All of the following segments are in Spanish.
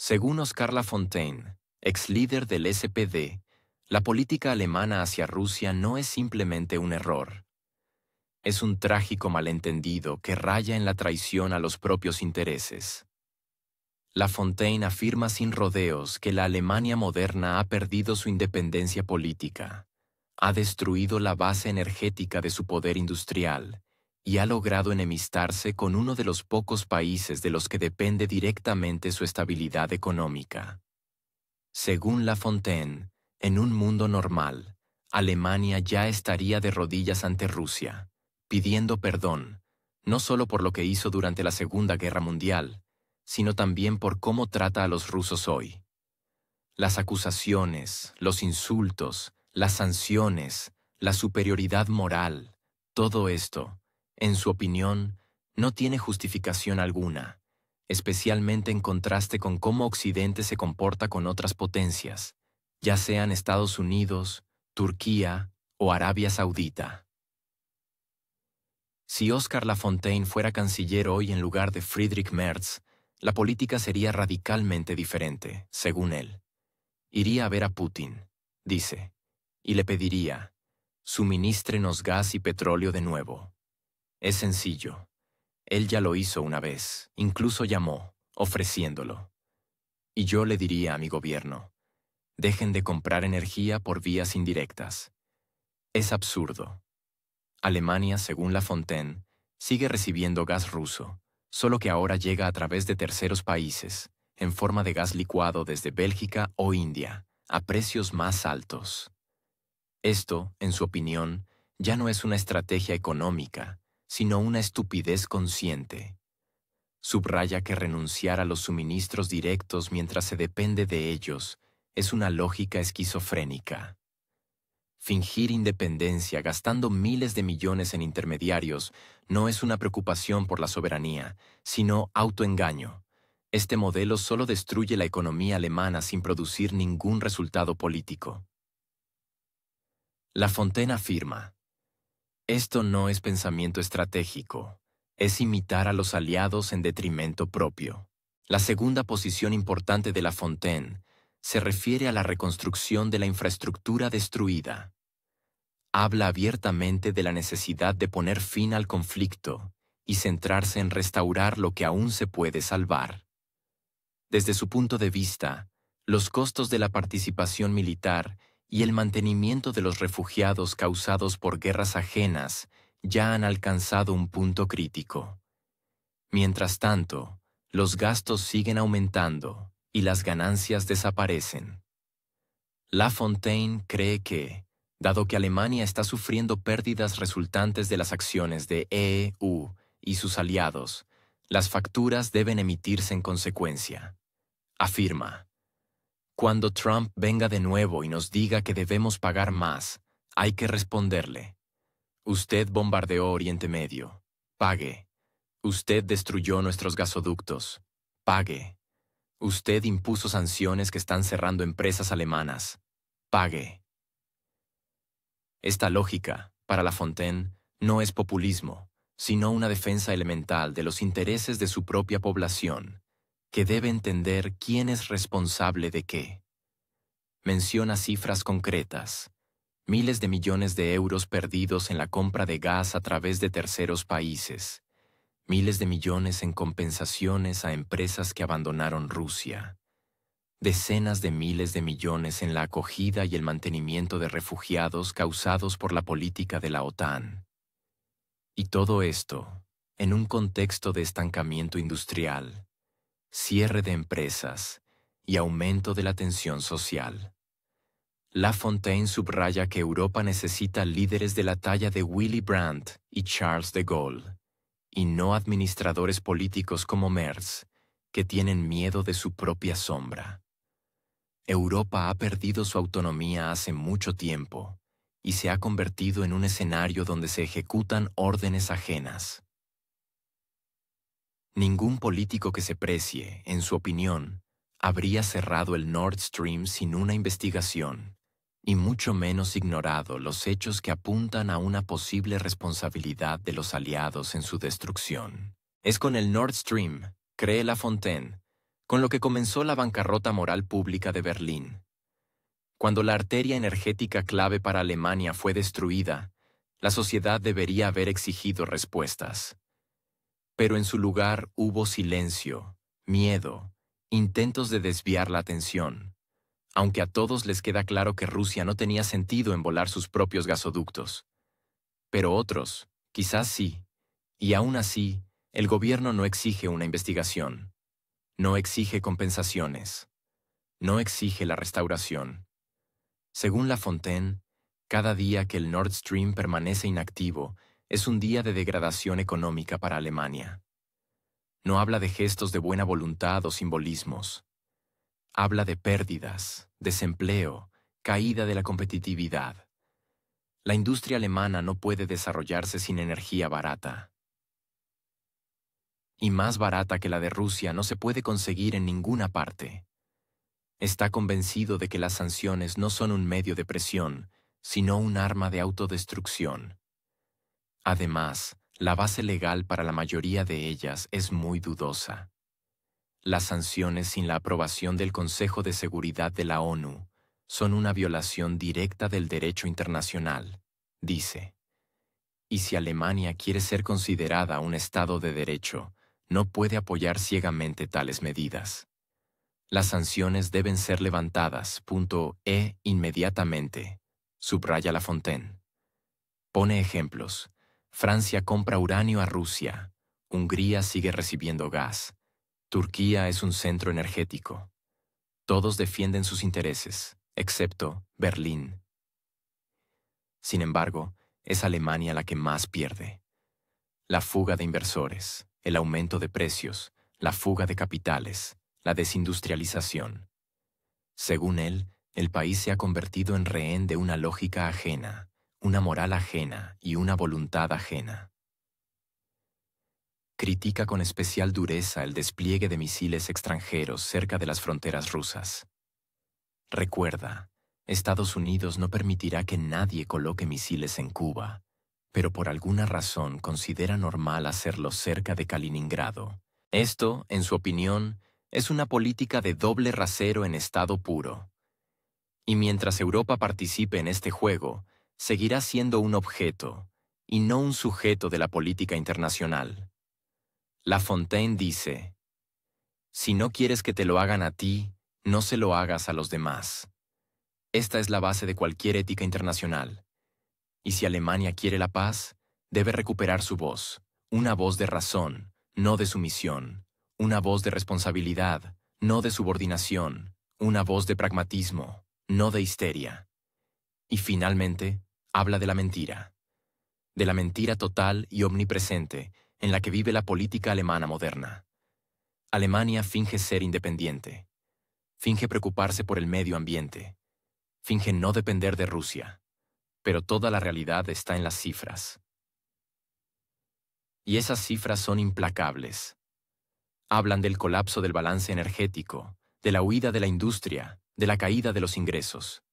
Según Oskar Lafontaine, ex líder del SPD, la política alemana hacia Rusia no es simplemente un error. Es un trágico malentendido que raya en la traición a los propios intereses. Lafontaine afirma sin rodeos que la Alemania moderna ha perdido su independencia política, ha destruido la base energética de su poder industrial y ha logrado enemistarse con uno de los pocos países de los que depende directamente su estabilidad económica. Según Lafontaine, en un mundo normal, Alemania ya estaría de rodillas ante Rusia, pidiendo perdón, no solo por lo que hizo durante la Segunda Guerra Mundial, sino también por cómo trata a los rusos hoy. Las acusaciones, los insultos, las sanciones, la superioridad moral, todo esto, en su opinión, no tiene justificación alguna, especialmente en contraste con cómo Occidente se comporta con otras potencias, ya sean Estados Unidos, Turquía o Arabia Saudita. Si Oskar Lafontaine fuera canciller hoy en lugar de Friedrich Merz, la política sería radicalmente diferente, según él. Iría a ver a Putin, dice, y le pediría, suministrenos gas y petróleo de nuevo. Es sencillo. Él ya lo hizo una vez, incluso llamó, ofreciéndolo. Y yo le diría a mi gobierno, dejen de comprar energía por vías indirectas. Es absurdo. Alemania, según Lafontaine, sigue recibiendo gas ruso, solo que ahora llega a través de terceros países, en forma de gas licuado desde Bélgica o India, a precios más altos. Esto, en su opinión, ya no es una estrategia económica, sino una estupidez consciente. Subraya que renunciar a los suministros directos mientras se depende de ellos es una lógica esquizofrénica. Fingir independencia gastando miles de millones en intermediarios no es una preocupación por la soberanía, sino autoengaño. Este modelo solo destruye la economía alemana sin producir ningún resultado político. Lafontaine afirma, esto no es pensamiento estratégico, es imitar a los aliados en detrimento propio. La segunda posición importante de Lafontaine se refiere a la reconstrucción de la infraestructura destruida. Habla abiertamente de la necesidad de poner fin al conflicto y centrarse en restaurar lo que aún se puede salvar. Desde su punto de vista, los costos de la participación militar y el mantenimiento de los refugiados causados por guerras ajenas ya han alcanzado un punto crítico. Mientras tanto, los gastos siguen aumentando y las ganancias desaparecen. Lafontaine cree que, dado que Alemania está sufriendo pérdidas resultantes de las acciones de EU y sus aliados, las facturas deben emitirse en consecuencia. Afirma, cuando Trump venga de nuevo y nos diga que debemos pagar más, hay que responderle, usted bombardeó Oriente Medio, pague. Usted destruyó nuestros gasoductos, pague. Usted impuso sanciones que están cerrando empresas alemanas, pague. Esta lógica, para Lafontaine, no es populismo, sino una defensa elemental de los intereses de su propia población, que debe entender quién es responsable de qué. Menciona cifras concretas, miles de millones de euros perdidos en la compra de gas a través de terceros países, miles de millones en compensaciones a empresas que abandonaron Rusia, decenas de miles de millones en la acogida y el mantenimiento de refugiados causados por la política de la OTAN. Y todo esto, en un contexto de estancamiento industrial, cierre de empresas y aumento de la tensión social. Lafontaine subraya que Europa necesita líderes de la talla de Willy Brandt y Charles de Gaulle, y no administradores políticos como Merz, que tienen miedo de su propia sombra. Europa ha perdido su autonomía hace mucho tiempo y se ha convertido en un escenario donde se ejecutan órdenes ajenas. Ningún político que se precie, en su opinión, habría cerrado el Nord Stream sin una investigación, y mucho menos ignorado los hechos que apuntan a una posible responsabilidad de los aliados en su destrucción. Es con el Nord Stream, cree Lafontaine, con lo que comenzó la bancarrota moral pública de Berlín. Cuando la arteria energética clave para Alemania fue destruida, la sociedad debería haber exigido respuestas. Pero en su lugar hubo silencio, miedo, intentos de desviar la atención, aunque a todos les queda claro que Rusia no tenía sentido en volar sus propios gasoductos. Pero otros, quizás sí, y aún así, el gobierno no exige una investigación, no exige compensaciones, no exige la restauración. Según Lafontaine, cada día que el Nord Stream permanece inactivo es un día de degradación económica para Alemania. No habla de gestos de buena voluntad o simbolismos. Habla de pérdidas, desempleo, caída de la competitividad. La industria alemana no puede desarrollarse sin energía barata. Y más barata que la de Rusia no se puede conseguir en ninguna parte. Está convencido de que las sanciones no son un medio de presión, sino un arma de autodestrucción. Además, la base legal para la mayoría de ellas es muy dudosa. Las sanciones sin la aprobación del Consejo de Seguridad de la ONU son una violación directa del derecho internacional, dice. Y si Alemania quiere ser considerada un Estado de derecho, no puede apoyar ciegamente tales medidas. Las sanciones deben ser levantadas, inmediatamente, subraya Lafontaine. Pone ejemplos. Francia compra uranio a Rusia. Hungría sigue recibiendo gas. Turquía es un centro energético. Todos defienden sus intereses, excepto Berlín. Sin embargo, es Alemania la que más pierde. La fuga de inversores, el aumento de precios, la fuga de capitales, la desindustrialización. Según él, el país se ha convertido en rehén de una lógica ajena, una moral ajena y una voluntad ajena. Critica con especial dureza el despliegue de misiles extranjeros cerca de las fronteras rusas. Recuerda, Estados Unidos no permitirá que nadie coloque misiles en Cuba, pero por alguna razón considera normal hacerlo cerca de Kaliningrado. Esto, en su opinión, es una política de doble rasero en estado puro. Y mientras Europa participe en este juego, seguirá siendo un objeto, y no un sujeto de la política internacional. Lafontaine dice, si no quieres que te lo hagan a ti, no se lo hagas a los demás. Esta es la base de cualquier ética internacional. Y si Alemania quiere la paz, debe recuperar su voz, una voz de razón, no de sumisión, una voz de responsabilidad, no de subordinación, una voz de pragmatismo, no de histeria. Y finalmente, habla de la mentira total y omnipresente en la que vive la política alemana moderna. Alemania finge ser independiente, finge preocuparse por el medio ambiente, finge no depender de Rusia, pero toda la realidad está en las cifras. Y esas cifras son implacables. Hablan del colapso del balance energético, de la huida de la industria, de la caída de los ingresos.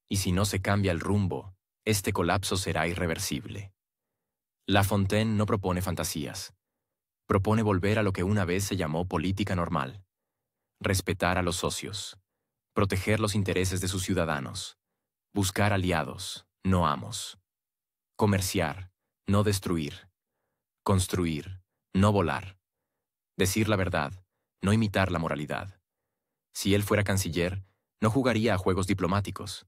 Y si no se cambia el rumbo, este colapso será irreversible. Lafontaine no propone fantasías. Propone volver a lo que una vez se llamó política normal. Respetar a los socios. Proteger los intereses de sus ciudadanos. Buscar aliados, no amos. Comerciar, no destruir. Construir, no volar. Decir la verdad, no imitar la moralidad. Si él fuera canciller, no jugaría a juegos diplomáticos.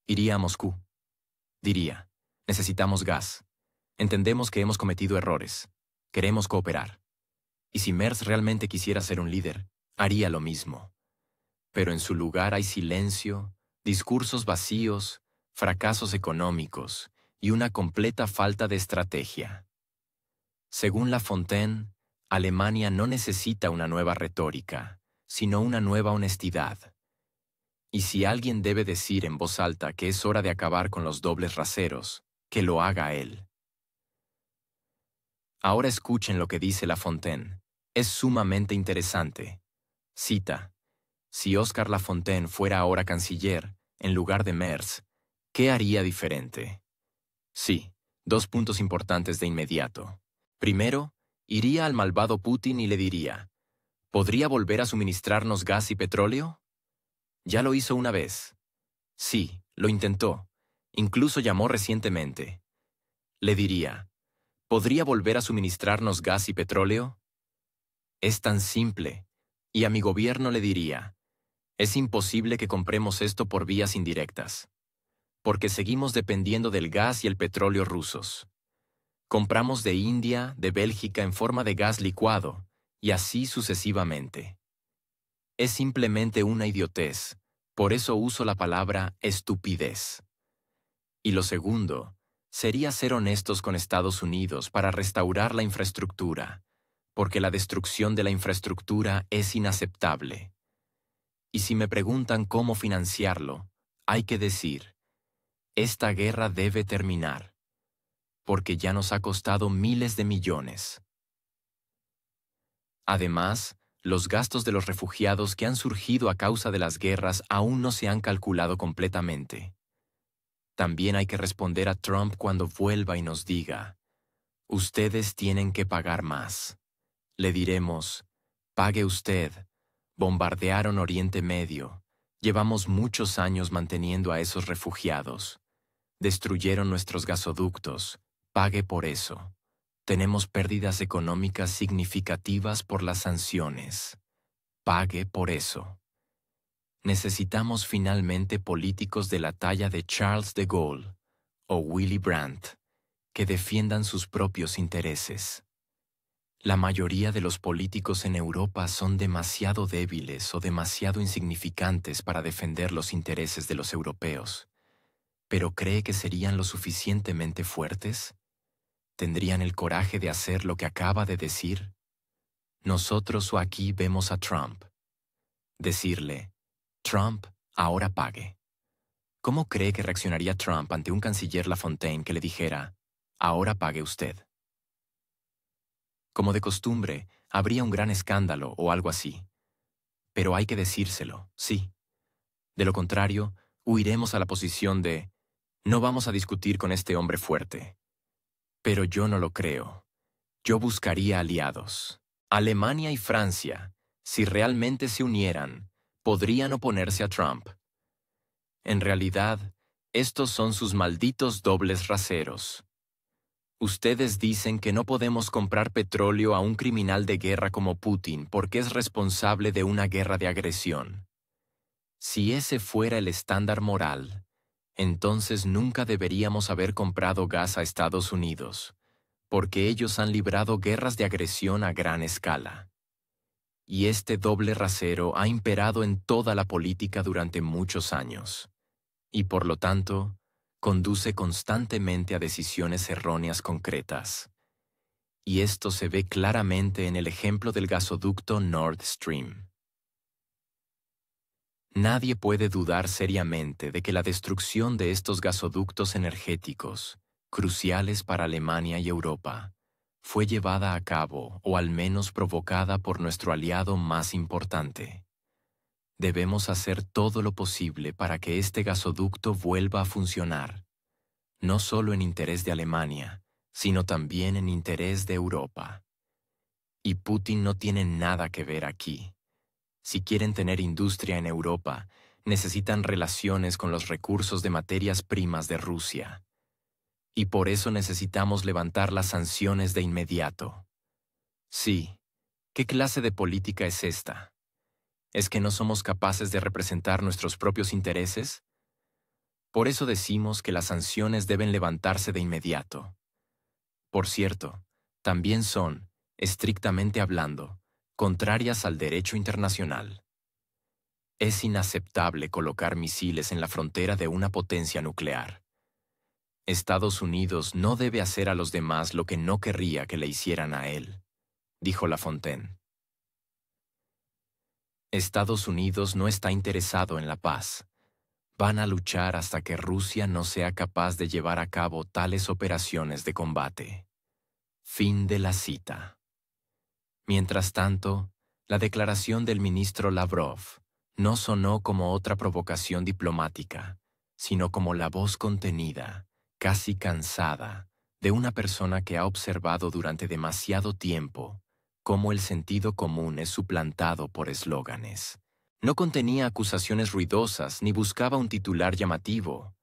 Iría a Moscú. Diría, necesitamos gas. Entendemos que hemos cometido errores. Queremos cooperar. Y si Merz realmente quisiera ser un líder, haría lo mismo. Pero en su lugar hay silencio, discursos vacíos, fracasos económicos y una completa falta de estrategia. Según Lafontaine, Alemania no necesita una nueva retórica, sino una nueva honestidad. Y si alguien debe decir en voz alta que es hora de acabar con los dobles raseros, que lo haga él. Ahora escuchen lo que dice Lafontaine. Es sumamente interesante. Cita, si Oscar Lafontaine fuera ahora canciller, en lugar de Merz, ¿qué haría diferente? Sí, 2 puntos importantes de inmediato. Primero, iría al malvado Putin y le diría, ¿Podría volver a suministrarnos gas y petróleo? Ya lo hizo una vez. Sí, lo intentó. Incluso llamó recientemente. Le diría, ¿podría volver a suministrarnos gas y petróleo? Es tan simple. Y a mi gobierno le diría, es imposible que compremos esto por vías indirectas, porque seguimos dependiendo del gas y el petróleo rusos. Compramos de India, de Bélgica en forma de gas licuado, y así sucesivamente. Es simplemente una idiotez, por eso uso la palabra estupidez. Y lo segundo, sería ser honestos con Estados Unidos para restaurar la infraestructura, porque la destrucción de la infraestructura es inaceptable. Y si me preguntan cómo financiarlo, hay que decir, esta guerra debe terminar, porque ya nos ha costado miles de millones. Además, los gastos de los refugiados que han surgido a causa de las guerras aún no se han calculado completamente. También hay que responder a Trump cuando vuelva y nos diga, ustedes tienen que pagar más. Le diremos, pague usted. Bombardearon Oriente Medio. Llevamos muchos años manteniendo a esos refugiados. Destruyeron nuestros gasoductos. Pague por eso. Tenemos pérdidas económicas significativas por las sanciones. Pague por eso. Necesitamos finalmente políticos de la talla de Charles de Gaulle o Willy Brandt que defiendan sus propios intereses. La mayoría de los políticos en Europa son demasiado débiles o demasiado insignificantes para defender los intereses de los europeos. ¿Pero cree que serían lo suficientemente fuertes? ¿Tendrían el coraje de hacer lo que acaba de decir? Nosotros aquí vemos a Trump. Decirle, Trump, ahora pague. ¿Cómo cree que reaccionaría Trump ante un canciller Lafontaine que le dijera, ahora pague usted? Como de costumbre, habría un gran escándalo o algo así. Pero hay que decírselo, sí. De lo contrario, huiremos a la posición de, no vamos a discutir con este hombre fuerte. Pero yo no lo creo. Yo buscaría aliados. Alemania y Francia, si realmente se unieran, podrían oponerse a Trump. En realidad, estos son sus malditos dobles raseros. Ustedes dicen que no podemos comprar petróleo a un criminal de guerra como Putin porque es responsable de una guerra de agresión. Si ese fuera el estándar moral, entonces nunca deberíamos haber comprado gas a Estados Unidos, porque ellos han librado guerras de agresión a gran escala. Y este doble rasero ha imperado en toda la política durante muchos años, y por lo tanto, conduce constantemente a decisiones erróneas concretas. Y esto se ve claramente en el ejemplo del gasoducto Nord Stream. Nadie puede dudar seriamente de que la destrucción de estos gasoductos energéticos, cruciales para Alemania y Europa, fue llevada a cabo o al menos provocada por nuestro aliado más importante. Debemos hacer todo lo posible para que este gasoducto vuelva a funcionar, no solo en interés de Alemania, sino también en interés de Europa. Y Putin no tiene nada que ver aquí. Si quieren tener industria en Europa, necesitan relaciones con los recursos de materias primas de Rusia. Y por eso necesitamos levantar las sanciones de inmediato. Sí, ¿qué clase de política es esta? ¿Es que no somos capaces de representar nuestros propios intereses? Por eso decimos que las sanciones deben levantarse de inmediato. Por cierto, también son, estrictamente hablando, contrarias al derecho internacional. Es inaceptable colocar misiles en la frontera de una potencia nuclear. Estados Unidos no debe hacer a los demás lo que no querría que le hicieran a él, dijo Lafontaine. Estados Unidos no está interesado en la paz. Van a luchar hasta que Rusia no sea capaz de llevar a cabo tales operaciones de combate. Fin de la cita. Mientras tanto, la declaración del ministro Lavrov no sonó como otra provocación diplomática, sino como la voz contenida, casi cansada, de una persona que ha observado durante demasiado tiempo cómo el sentido común es suplantado por eslóganes. No contenía acusaciones ruidosas ni buscaba un titular llamativo.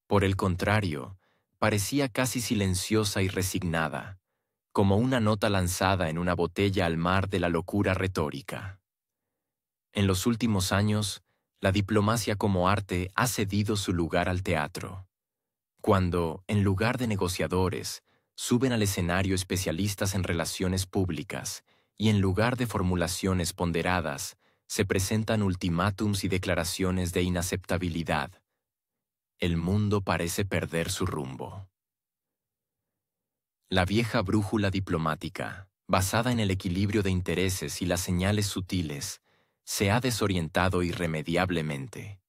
Por el contrario, parecía casi silenciosa y resignada, como una nota lanzada en una botella al mar de la locura retórica. En los últimos años, la diplomacia como arte ha cedido su lugar al teatro. Cuando, en lugar de negociadores, suben al escenario especialistas en relaciones públicas y en lugar de formulaciones ponderadas, se presentan ultimátums y declaraciones de inaceptabilidad. El mundo parece perder su rumbo. La vieja brújula diplomática, basada en el equilibrio de intereses y las señales sutiles, se ha desorientado irremediablemente.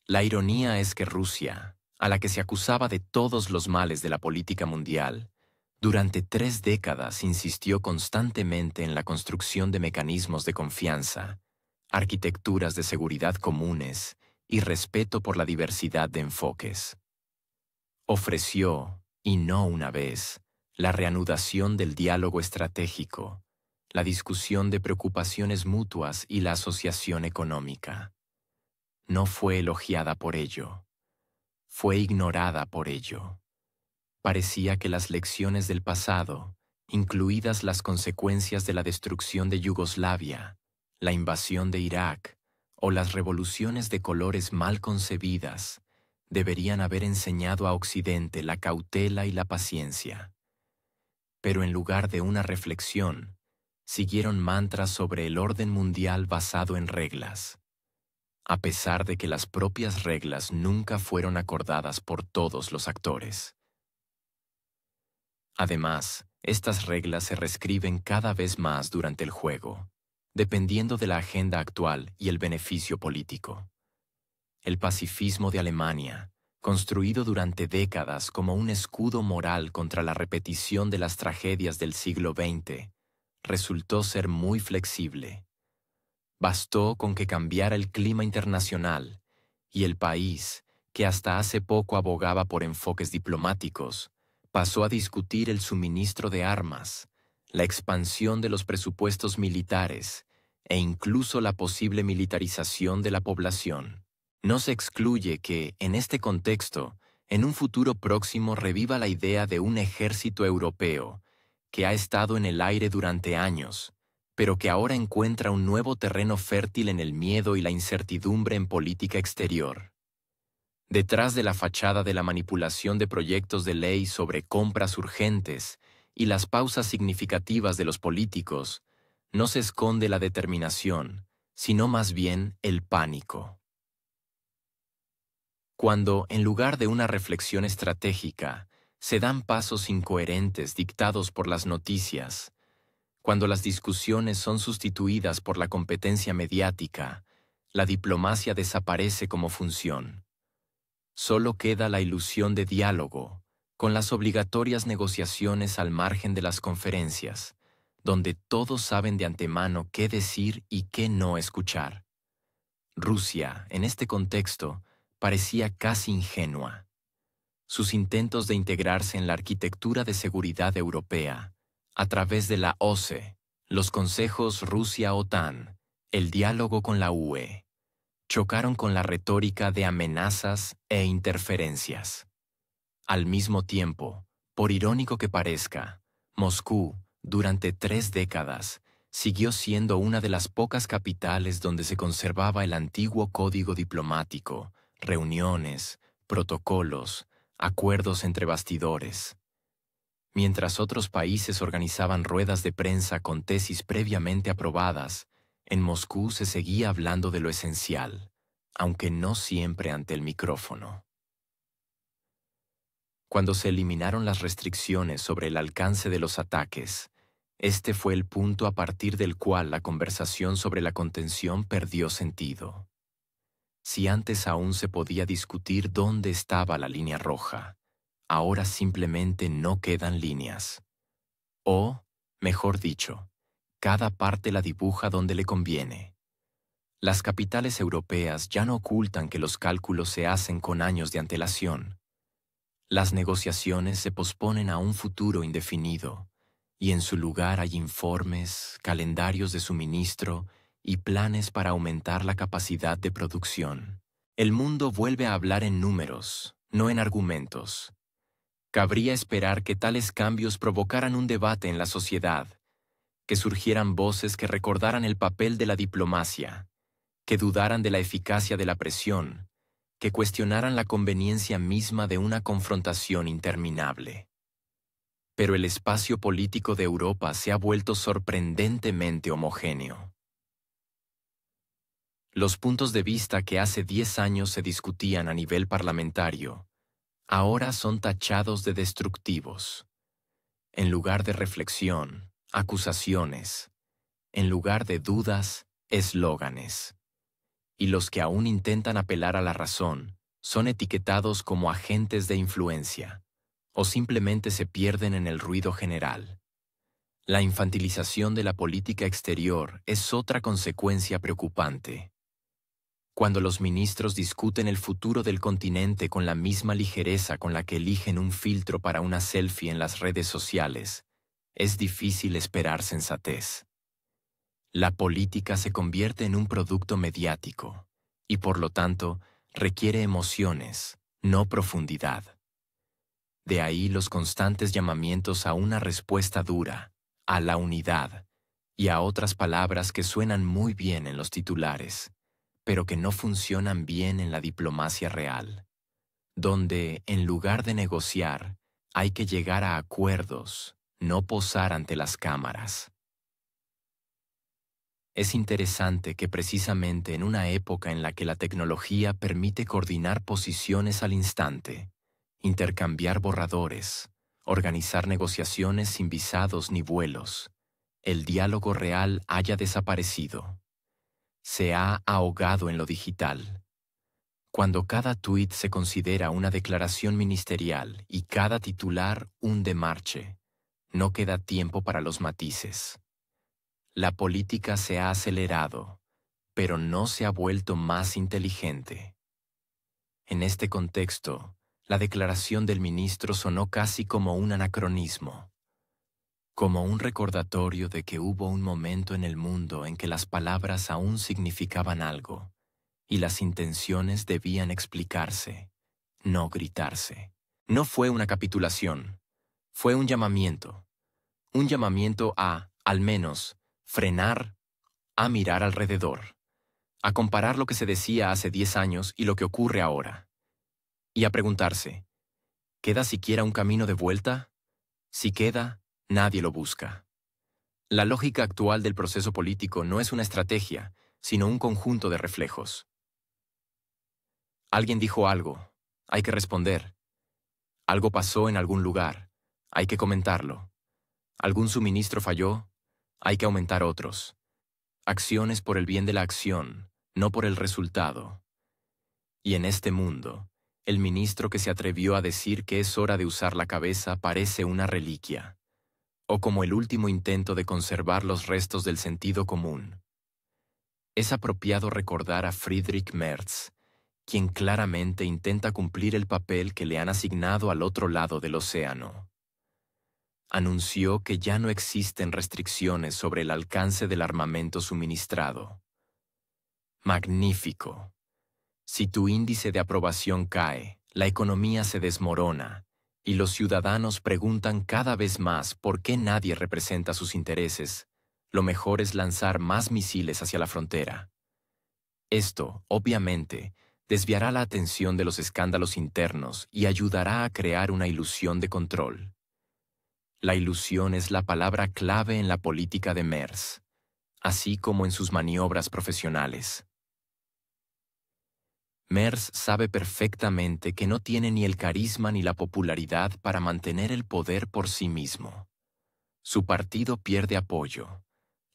La ironía es que Rusia, a la que se acusaba de todos los males de la política mundial, durante 3 décadas insistió constantemente en la construcción de mecanismos de confianza, arquitecturas de seguridad comunes y respeto por la diversidad de enfoques. Ofreció, y no una vez, la reanudación del diálogo estratégico, la discusión de preocupaciones mutuas y la asociación económica. No fue elogiada por ello. Fue ignorada por ello. Parecía que las lecciones del pasado, incluidas las consecuencias de la destrucción de Yugoslavia, la invasión de Irak o las revoluciones de colores mal concebidas, deberían haber enseñado a Occidente la cautela y la paciencia. Pero en lugar de una reflexión, siguieron mantras sobre el orden mundial basado en reglas, a pesar de que las propias reglas nunca fueron acordadas por todos los actores. Además, estas reglas se reescriben cada vez más durante el juego, dependiendo de la agenda actual y el beneficio político. El pacifismo de Alemania, construido durante décadas como un escudo moral contra la repetición de las tragedias del siglo XX, resultó ser muy flexible. Bastó con que cambiara el clima internacional y el país, que hasta hace poco abogaba por enfoques diplomáticos, pasó a discutir el suministro de armas, la expansión de los presupuestos militares e incluso la posible militarización de la población. No se excluye que, en este contexto, en un futuro próximo reviva la idea de un ejército europeo que ha estado en el aire durante años, pero que ahora encuentra un nuevo terreno fértil en el miedo y la incertidumbre en política exterior. Detrás de la fachada de la manipulación de proyectos de ley sobre compras urgentes y las pausas significativas de los políticos, no se esconde la determinación, sino más bien el pánico. Cuando, en lugar de una reflexión estratégica, se dan pasos incoherentes dictados por las noticias, cuando las discusiones son sustituidas por la competencia mediática, la diplomacia desaparece como función. Solo queda la ilusión de diálogo, con las obligatorias negociaciones al margen de las conferencias, donde todos saben de antemano qué decir y qué no escuchar. Rusia, en este contexto, parecía casi ingenua. Sus intentos de integrarse en la arquitectura de seguridad europea, a través de la OSCE, los consejos Rusia-OTAN, el diálogo con la UE, chocaron con la retórica de amenazas e interferencias. Al mismo tiempo, por irónico que parezca, Moscú, durante 3 décadas, siguió siendo una de las pocas capitales donde se conservaba el antiguo código diplomático, reuniones, protocolos, acuerdos entre bastidores. Mientras otros países organizaban ruedas de prensa con tesis previamente aprobadas, en Moscú se seguía hablando de lo esencial, aunque no siempre ante el micrófono. Cuando se eliminaron las restricciones sobre el alcance de los ataques, este fue el punto a partir del cual la conversación sobre la contención perdió sentido. Si antes aún se podía discutir dónde estaba la línea roja, ahora simplemente no quedan líneas. O, mejor dicho, cada parte la dibuja donde le conviene. Las capitales europeas ya no ocultan que los cálculos se hacen con años de antelación. Las negociaciones se posponen a un futuro indefinido, y en su lugar hay informes, calendarios de suministro y planes para aumentar la capacidad de producción. El mundo vuelve a hablar en números, no en argumentos. Cabría esperar que tales cambios provocaran un debate en la sociedad, que surgieran voces que recordaran el papel de la diplomacia, que dudaran de la eficacia de la presión, que cuestionaran la conveniencia misma de una confrontación interminable. Pero el espacio político de Europa se ha vuelto sorprendentemente homogéneo. Los puntos de vista que hace 10 años se discutían a nivel parlamentario, ahora son tachados de destructivos. En lugar de reflexión, acusaciones; en lugar de dudas, eslóganes. Y los que aún intentan apelar a la razón son etiquetados como agentes de influencia, o simplemente se pierden en el ruido general. La infantilización de la política exterior es otra consecuencia preocupante. Cuando los ministros discuten el futuro del continente con la misma ligereza con la que eligen un filtro para una selfie en las redes sociales, es difícil esperar sensatez. La política se convierte en un producto mediático y, por lo tanto, requiere emociones, no profundidad. De ahí los constantes llamamientos a una respuesta dura, a la unidad y a otras palabras que suenan muy bien en los titulares, pero que no funcionan bien en la diplomacia real, donde, en lugar de negociar, hay que llegar a acuerdos, no posar ante las cámaras. Es interesante que precisamente en una época en la que la tecnología permite coordinar posiciones al instante, intercambiar borradores, organizar negociaciones sin visados ni vuelos, el diálogo real haya desaparecido. Se ha ahogado en lo digital. Cuando cada tuit se considera una declaración ministerial y cada titular un demarche, no queda tiempo para los matices. La política se ha acelerado, pero no se ha vuelto más inteligente. En este contexto, la declaración del ministro sonó casi como un anacronismo, como un recordatorio de que hubo un momento en el mundo en que las palabras aún significaban algo, y las intenciones debían explicarse, no gritarse. No fue una capitulación, fue un llamamiento a, al menos, frenar, a mirar alrededor, a comparar lo que se decía hace 10 años y lo que ocurre ahora, y a preguntarse, ¿queda siquiera un camino de vuelta? Si queda, nadie lo busca. La lógica actual del proceso político no es una estrategia, sino un conjunto de reflejos. Alguien dijo algo, hay que responder. Algo pasó en algún lugar, hay que comentarlo. Algún suministro falló, hay que aumentar otros. Acciones por el bien de la acción, no por el resultado. Y en este mundo, el ministro que se atrevió a decir que es hora de usar la cabeza parece una reliquia, o como el último intento de conservar los restos del sentido común. Es apropiado recordar a Friedrich Merz, quien claramente intenta cumplir el papel que le han asignado al otro lado del océano. Anunció que ya no existen restricciones sobre el alcance del armamento suministrado. Magnífico. Si tu índice de aprobación cae, la economía se desmorona y los ciudadanos preguntan cada vez más por qué nadie representa sus intereses, lo mejor es lanzar más misiles hacia la frontera. Esto, obviamente, desviará la atención de los escándalos internos y ayudará a crear una ilusión de control. La ilusión es la palabra clave en la política de Merz, así como en sus maniobras profesionales. Merz sabe perfectamente que no tiene ni el carisma ni la popularidad para mantener el poder por sí mismo. Su partido pierde apoyo.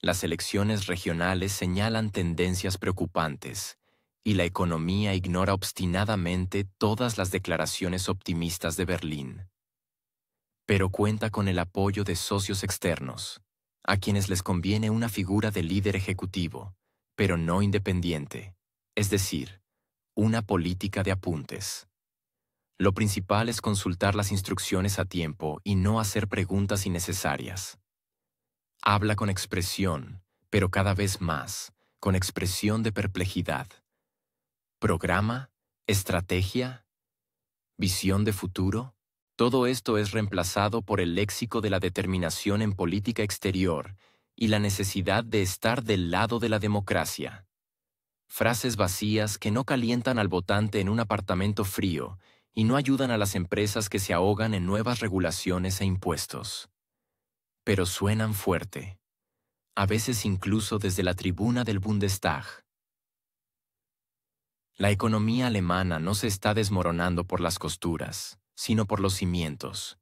Las elecciones regionales señalan tendencias preocupantes, y la economía ignora obstinadamente todas las declaraciones optimistas de Berlín. Pero cuenta con el apoyo de socios externos, a quienes les conviene una figura de líder ejecutivo, pero no independiente, es decir, una política de apuntes. Lo principal es consultar las instrucciones a tiempo y no hacer preguntas innecesarias. Habla con expresión, pero cada vez más, con expresión de perplejidad. Programa, estrategia, visión de futuro. Todo esto es reemplazado por el léxico de la determinación en política exterior y la necesidad de estar del lado de la democracia. Frases vacías que no calientan al votante en un apartamento frío y no ayudan a las empresas que se ahogan en nuevas regulaciones e impuestos. Pero suenan fuerte, a veces incluso desde la tribuna del Bundestag. La economía alemana no se está desmoronando por las costuras, sino por los cimientos.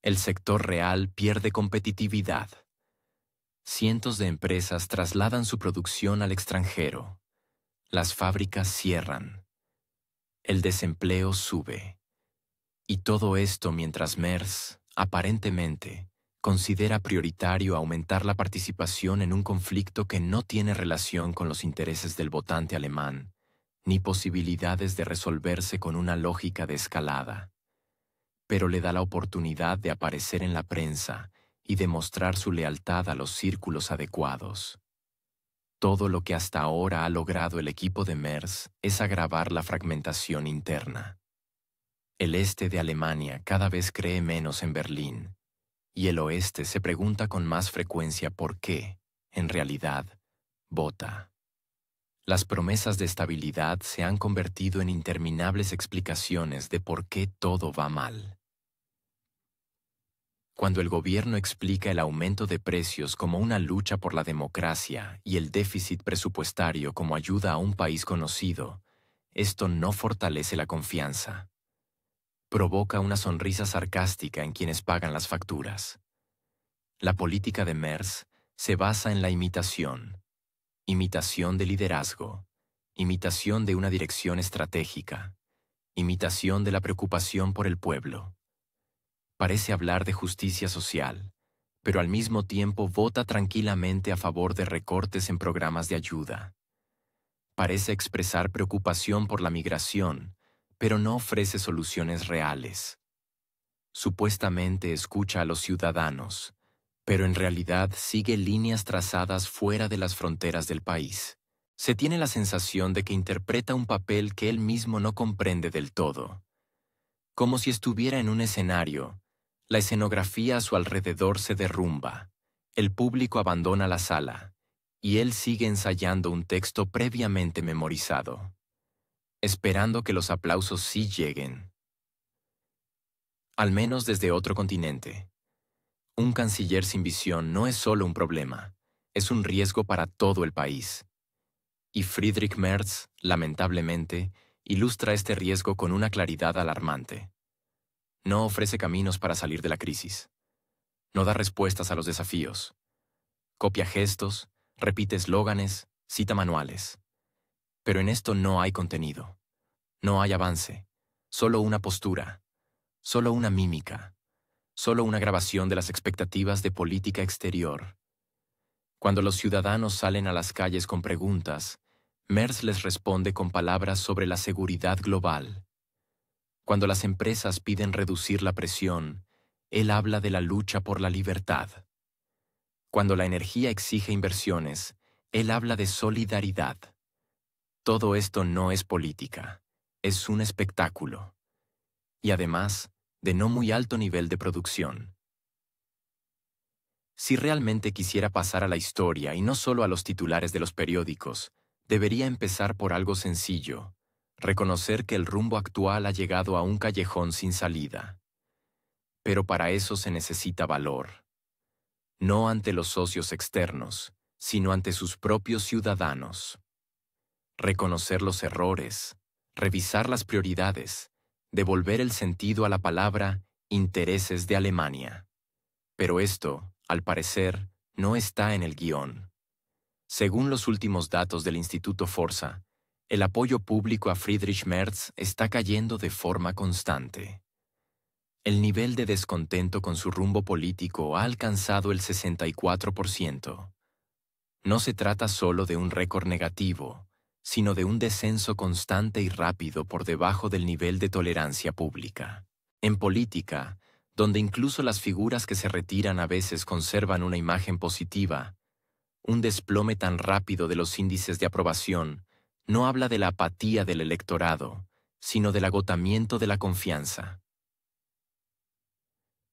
El sector real pierde competitividad. Cientos de empresas trasladan su producción al extranjero. Las fábricas cierran. El desempleo sube. Y todo esto mientras Merz, aparentemente, considera prioritario aumentar la participación en un conflicto que no tiene relación con los intereses del votante alemán, ni posibilidades de resolverse con una lógica de escalada. Pero le da la oportunidad de aparecer en la prensa y demostrar su lealtad a los círculos adecuados. Todo lo que hasta ahora ha logrado el equipo de Merz es agravar la fragmentación interna. El este de Alemania cada vez cree menos en Berlín, y el oeste se pregunta con más frecuencia por qué, en realidad, vota. Las promesas de estabilidad se han convertido en interminables explicaciones de por qué todo va mal. Cuando el gobierno explica el aumento de precios como una lucha por la democracia y el déficit presupuestario como ayuda a un país conocido, esto no fortalece la confianza. Provoca una sonrisa sarcástica en quienes pagan las facturas. La política de Merz se basa en la imitación de liderazgo, imitación de una dirección estratégica, imitación de la preocupación por el pueblo. Parece hablar de justicia social, pero al mismo tiempo vota tranquilamente a favor de recortes en programas de ayuda. Parece expresar preocupación por la migración, pero no ofrece soluciones reales. Supuestamente escucha a los ciudadanos, pero en realidad sigue líneas trazadas fuera de las fronteras del país. Se tiene la sensación de que interpreta un papel que él mismo no comprende del todo. Como si estuviera en un escenario, la escenografía a su alrededor se derrumba, el público abandona la sala, y él sigue ensayando un texto previamente memorizado, esperando que los aplausos sí lleguen. Al menos desde otro continente. Un canciller sin visión no es solo un problema, es un riesgo para todo el país. Y Friedrich Merz, lamentablemente, ilustra este riesgo con una claridad alarmante. No ofrece caminos para salir de la crisis. No da respuestas a los desafíos. Copia gestos, repite eslóganes, cita manuales. Pero en esto no hay contenido. No hay avance. Solo una postura. Solo una mímica. Solo una grabación de las expectativas de política exterior. Cuando los ciudadanos salen a las calles con preguntas, Merz les responde con palabras sobre la seguridad global. Cuando las empresas piden reducir la presión, él habla de la lucha por la libertad. Cuando la energía exige inversiones, él habla de solidaridad. Todo esto no es política, es un espectáculo. Y además, de no muy alto nivel de producción. Si realmente quisiera pasar a la historia y no solo a los titulares de los periódicos, debería empezar por algo sencillo: reconocer que el rumbo actual ha llegado a un callejón sin salida. Pero para eso se necesita valor. No ante los socios externos, sino ante sus propios ciudadanos. Reconocer los errores, revisar las prioridades, devolver el sentido a la palabra intereses de Alemania. Pero esto, al parecer, no está en el guión. Según los últimos datos del Instituto Forza, el apoyo público a Friedrich Merz está cayendo de forma constante. El nivel de descontento con su rumbo político ha alcanzado el 64%. No se trata solo de un récord negativo, sino de un descenso constante y rápido por debajo del nivel de tolerancia pública. En política, donde incluso las figuras que se retiran a veces conservan una imagen positiva, un desplome tan rápido de los índices de aprobación no habla de la apatía del electorado, sino del agotamiento de la confianza.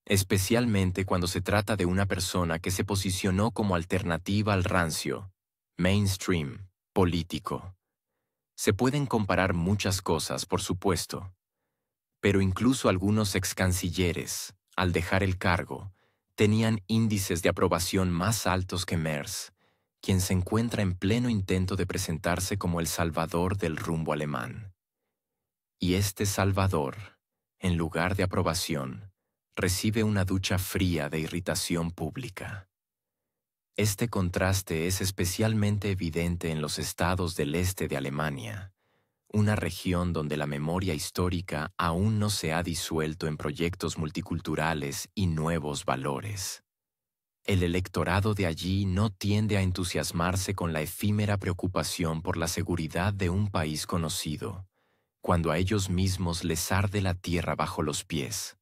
Especialmente cuando se trata de una persona que se posicionó como alternativa al rancio, mainstream, político. Se pueden comparar muchas cosas, por supuesto, pero incluso algunos excancilleres, al dejar el cargo, tenían índices de aprobación más altos que Merz, quien se encuentra en pleno intento de presentarse como el salvador del rumbo alemán. Y este salvador, en lugar de aprobación, recibe una ducha fría de irritación pública. Este contraste es especialmente evidente en los estados del este de Alemania, una región donde la memoria histórica aún no se ha disuelto en proyectos multiculturales y nuevos valores. El electorado de allí no tiende a entusiasmarse con la efímera preocupación por la seguridad de un país conocido, cuando a ellos mismos les arde la tierra bajo los pies.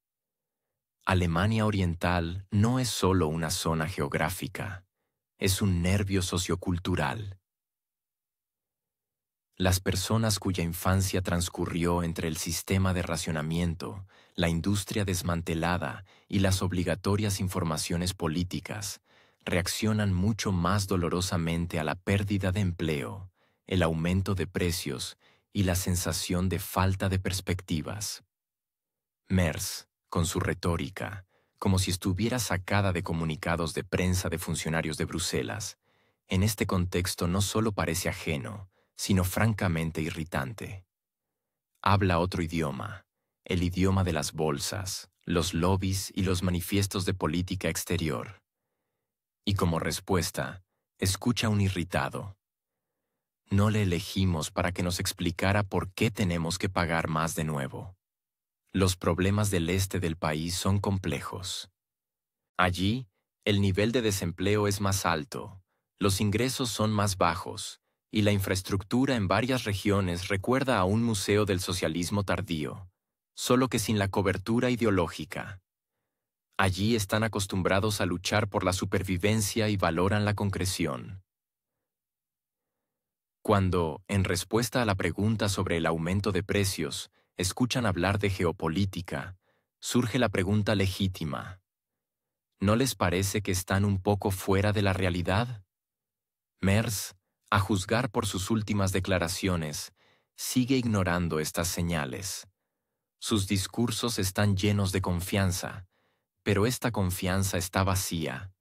Alemania Oriental no es solo una zona geográfica, es un nervio sociocultural. Las personas cuya infancia transcurrió entre el sistema de racionamiento, la industria desmantelada y las obligatorias informaciones políticas reaccionan mucho más dolorosamente a la pérdida de empleo, el aumento de precios y la sensación de falta de perspectivas. Merz, con su retórica, como si estuviera sacada de comunicados de prensa de funcionarios de Bruselas, en este contexto no solo parece ajeno, sino francamente irritante. Habla otro idioma, el idioma de las bolsas, los lobbies y los manifiestos de política exterior. Y como respuesta, escucha un irritado. No le elegimos para que nos explicara por qué tenemos que pagar más de nuevo. Los problemas del este del país son complejos. Allí, el nivel de desempleo es más alto, los ingresos son más bajos, y la infraestructura en varias regiones recuerda a un museo del socialismo tardío, solo que sin la cobertura ideológica. Allí están acostumbrados a luchar por la supervivencia y valoran la concreción. Cuando, en respuesta a la pregunta sobre el aumento de precios, escuchan hablar de geopolítica, surge la pregunta legítima. ¿No les parece que están un poco fuera de la realidad? Merz, a juzgar por sus últimas declaraciones, sigue ignorando estas señales. Sus discursos están llenos de confianza, pero esta confianza está vacía,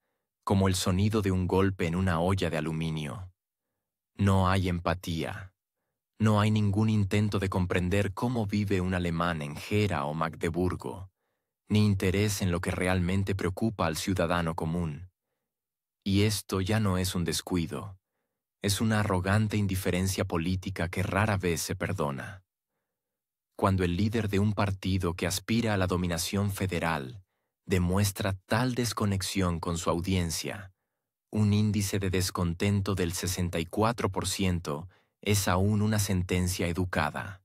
como el sonido de un golpe en una olla de aluminio. No hay empatía. No hay ningún intento de comprender cómo vive un alemán en Gera o Magdeburgo, ni interés en lo que realmente preocupa al ciudadano común. Y esto ya no es un descuido. Es una arrogante indiferencia política que rara vez se perdona. Cuando el líder de un partido que aspira a la dominación federal demuestra tal desconexión con su audiencia, un índice de descontento del 64% es aún una sentencia educada.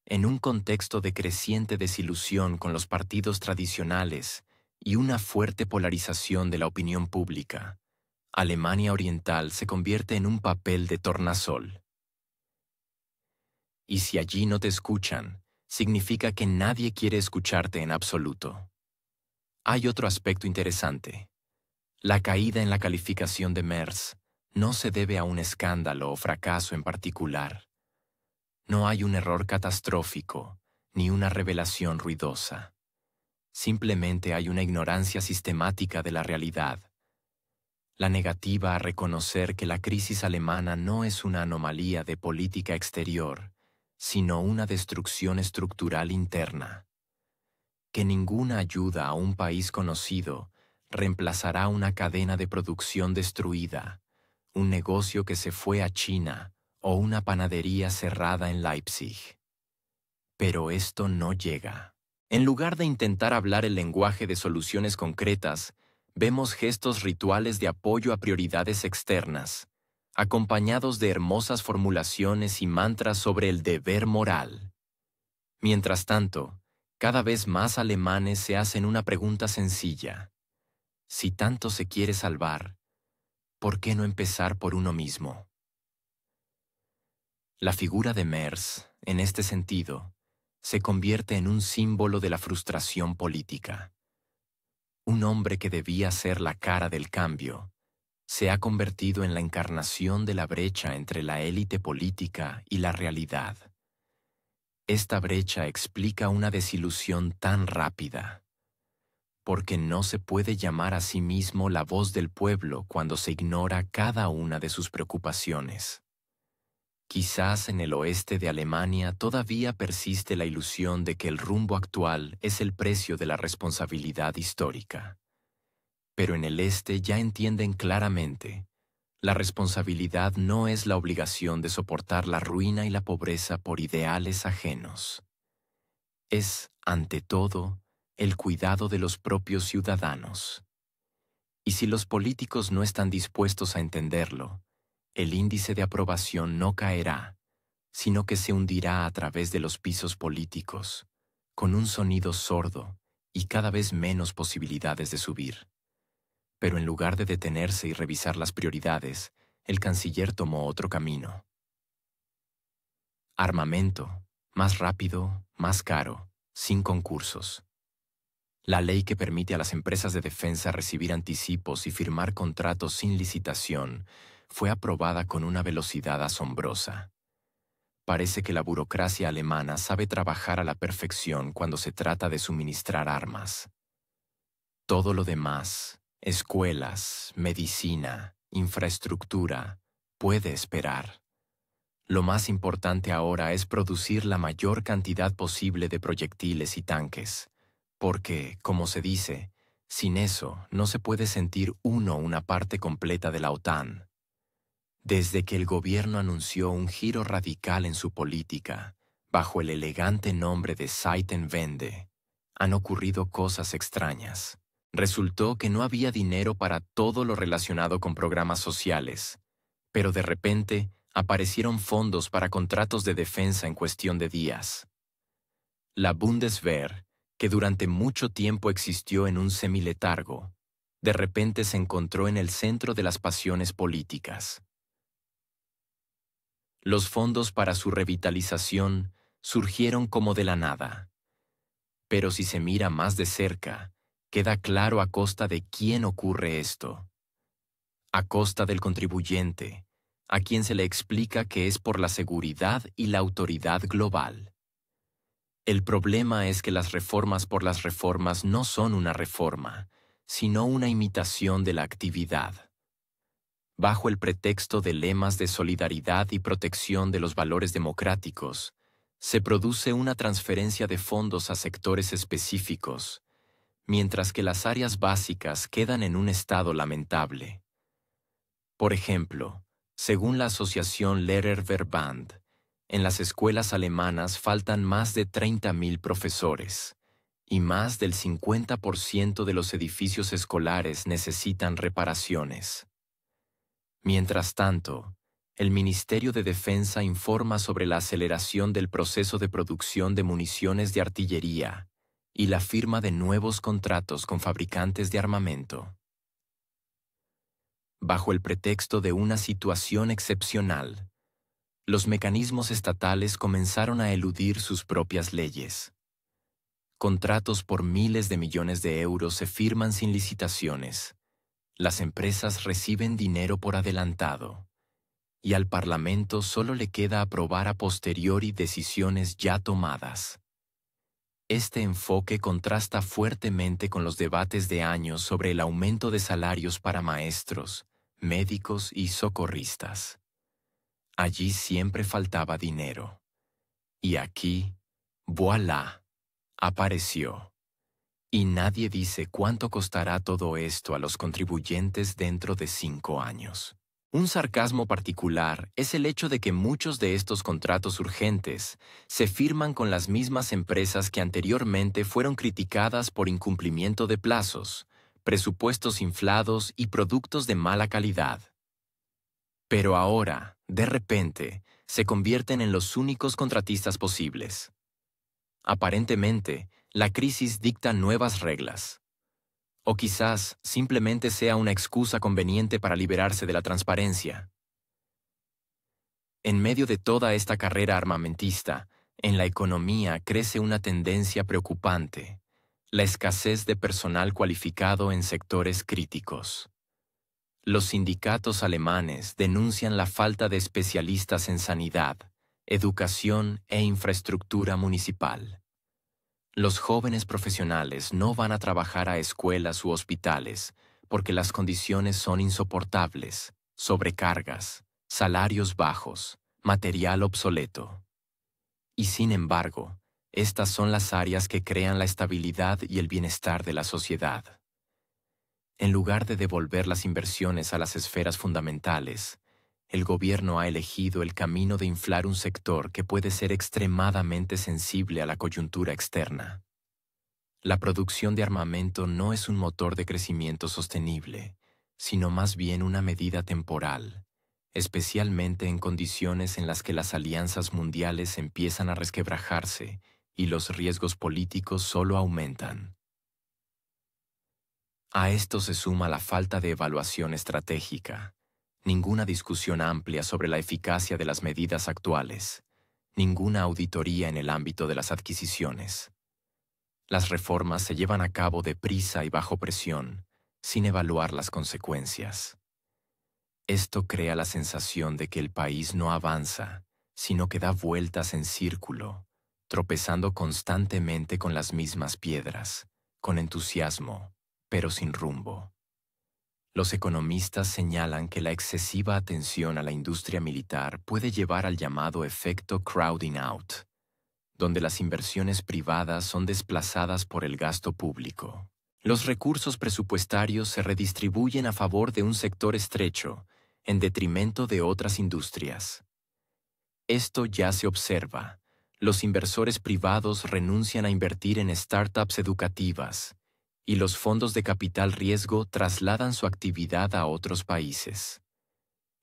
En un contexto de creciente desilusión con los partidos tradicionales y una fuerte polarización de la opinión pública, Alemania Oriental se convierte en un papel de tornasol. Y si allí no te escuchan, significa que nadie quiere escucharte en absoluto. Hay otro aspecto interesante. La caída en la calificación de Merz no se debe a un escándalo o fracaso en particular. No hay un error catastrófico, ni una revelación ruidosa. Simplemente hay una ignorancia sistemática de la realidad. La negativa a reconocer que la crisis alemana no es una anomalía de política exterior, sino una destrucción estructural interna. Que ninguna ayuda a un país conocido reemplazará una cadena de producción destruida, un negocio que se fue a China o una panadería cerrada en Leipzig. Pero esto no llega. En lugar de intentar hablar el lenguaje de soluciones concretas, vemos gestos rituales de apoyo a prioridades externas, acompañados de hermosas formulaciones y mantras sobre el deber moral. Mientras tanto, Cada vez más alemanes se hacen una pregunta sencilla. Si tanto se quiere salvar, ¿por qué no empezar por uno mismo? La figura de Merz, en este sentido, se convierte en un símbolo de la frustración política. Un hombre que debía ser la cara del cambio, se ha convertido en la encarnación de la brecha entre la élite política y la realidad. Esta brecha explica una desilusión tan rápida, porque no se puede llamar a sí mismo la voz del pueblo cuando se ignora cada una de sus preocupaciones. Quizás en el oeste de Alemania todavía persiste la ilusión de que el rumbo actual es el precio de la responsabilidad histórica. Pero en el este ya entienden claramente, la responsabilidad no es la obligación de soportar la ruina y la pobreza por ideales ajenos. Es, ante todo, el cuidado de los propios ciudadanos. Y si los políticos no están dispuestos a entenderlo, el índice de aprobación no caerá, sino que se hundirá a través de los pisos políticos, con un sonido sordo y cada vez menos posibilidades de subir. Pero en lugar de detenerse y revisar las prioridades, el canciller tomó otro camino. Armamento, más rápido, más caro, sin concursos. La ley que permite a las empresas de defensa recibir anticipos y firmar contratos sin licitación fue aprobada con una velocidad asombrosa. Parece que la burocracia alemana sabe trabajar a la perfección cuando se trata de suministrar armas. Todo lo demás, escuelas, medicina, infraestructura, puede esperar. Lo más importante ahora es producir la mayor cantidad posible de proyectiles y tanques, porque, como se dice, sin eso no se puede sentir uno una parte completa de la OTAN. Desde que el gobierno anunció un giro radical en su política, bajo el elegante nombre de Zeitenwende, han ocurrido cosas extrañas. Resultó que no había dinero para todo lo relacionado con programas sociales, pero de repente aparecieron fondos para contratos de defensa en cuestión de días. La Bundeswehr, que durante mucho tiempo existió en un semiletargo, de repente se encontró en el centro de las pasiones políticas. Los fondos para su revitalización surgieron como de la nada. Pero si se mira más de cerca, queda claro a costa de quién ocurre esto. A costa del contribuyente, a quien se le explica que es por la seguridad y la autoridad global. El problema es que las reformas por las reformas no son una reforma, sino una imitación de la actividad. Bajo el pretexto de lemas de solidaridad y protección de los valores democráticos, se produce una transferencia de fondos a sectores específicos, mientras que las áreas básicas quedan en un estado lamentable. Por ejemplo, según la asociación Lehrerverband, en las escuelas alemanas faltan más de 30.000 profesores, y más del 50% de los edificios escolares necesitan reparaciones. Mientras tanto, el Ministerio de Defensa informa sobre la aceleración del proceso de producción de municiones de artillería y la firma de nuevos contratos con fabricantes de armamento. Bajo el pretexto de una situación excepcional, los mecanismos estatales comenzaron a eludir sus propias leyes. Contratos por miles de millones de euros se firman sin licitaciones. Las empresas reciben dinero por adelantado, y al Parlamento solo le queda aprobar a posteriori decisiones ya tomadas. Este enfoque contrasta fuertemente con los debates de años sobre el aumento de salarios para maestros, médicos y socorristas. Allí siempre faltaba dinero. Y aquí, voilà, apareció. Y nadie dice cuánto costará todo esto a los contribuyentes dentro de 5 años. Un sarcasmo particular es el hecho de que muchos de estos contratos urgentes se firman con las mismas empresas que anteriormente fueron criticadas por incumplimiento de plazos, presupuestos inflados y productos de mala calidad. Pero ahora, de repente, se convierten en los únicos contratistas posibles. Aparentemente, La crisis dicta nuevas reglas. O quizás simplemente sea una excusa conveniente para liberarse de la transparencia. En medio de toda esta carrera armamentista, en la economía crece una tendencia preocupante: la escasez de personal cualificado en sectores críticos. Los sindicatos alemanes denuncian la falta de especialistas en sanidad, educación e infraestructura municipal. Los jóvenes profesionales no van a trabajar a escuelas u hospitales porque las condiciones son insoportables: sobrecargas, salarios bajos, material obsoleto. Y sin embargo, estas son las áreas que crean la estabilidad y el bienestar de la sociedad. En lugar de devolver las inversiones a las esferas fundamentales, el gobierno ha elegido el camino de inflar un sector que puede ser extremadamente sensible a la coyuntura externa. La producción de armamento no es un motor de crecimiento sostenible, sino más bien una medida temporal, especialmente en condiciones en las que las alianzas mundiales empiezan a resquebrajarse y los riesgos políticos solo aumentan. A esto se suma la falta de evaluación estratégica, ninguna discusión amplia sobre la eficacia de las medidas actuales, ninguna auditoría en el ámbito de las adquisiciones. Las reformas se llevan a cabo deprisa y bajo presión, sin evaluar las consecuencias. Esto crea la sensación de que el país no avanza, sino que da vueltas en círculo, tropezando constantemente con las mismas piedras, con entusiasmo, pero sin rumbo. Los economistas señalan que la excesiva atención a la industria militar puede llevar al llamado efecto crowding out, donde las inversiones privadas son desplazadas por el gasto público. Los recursos presupuestarios se redistribuyen a favor de un sector estrecho, en detrimento de otras industrias. Esto ya se observa. Los inversores privados renuncian a invertir en startups educativas, y los fondos de capital riesgo trasladan su actividad a otros países.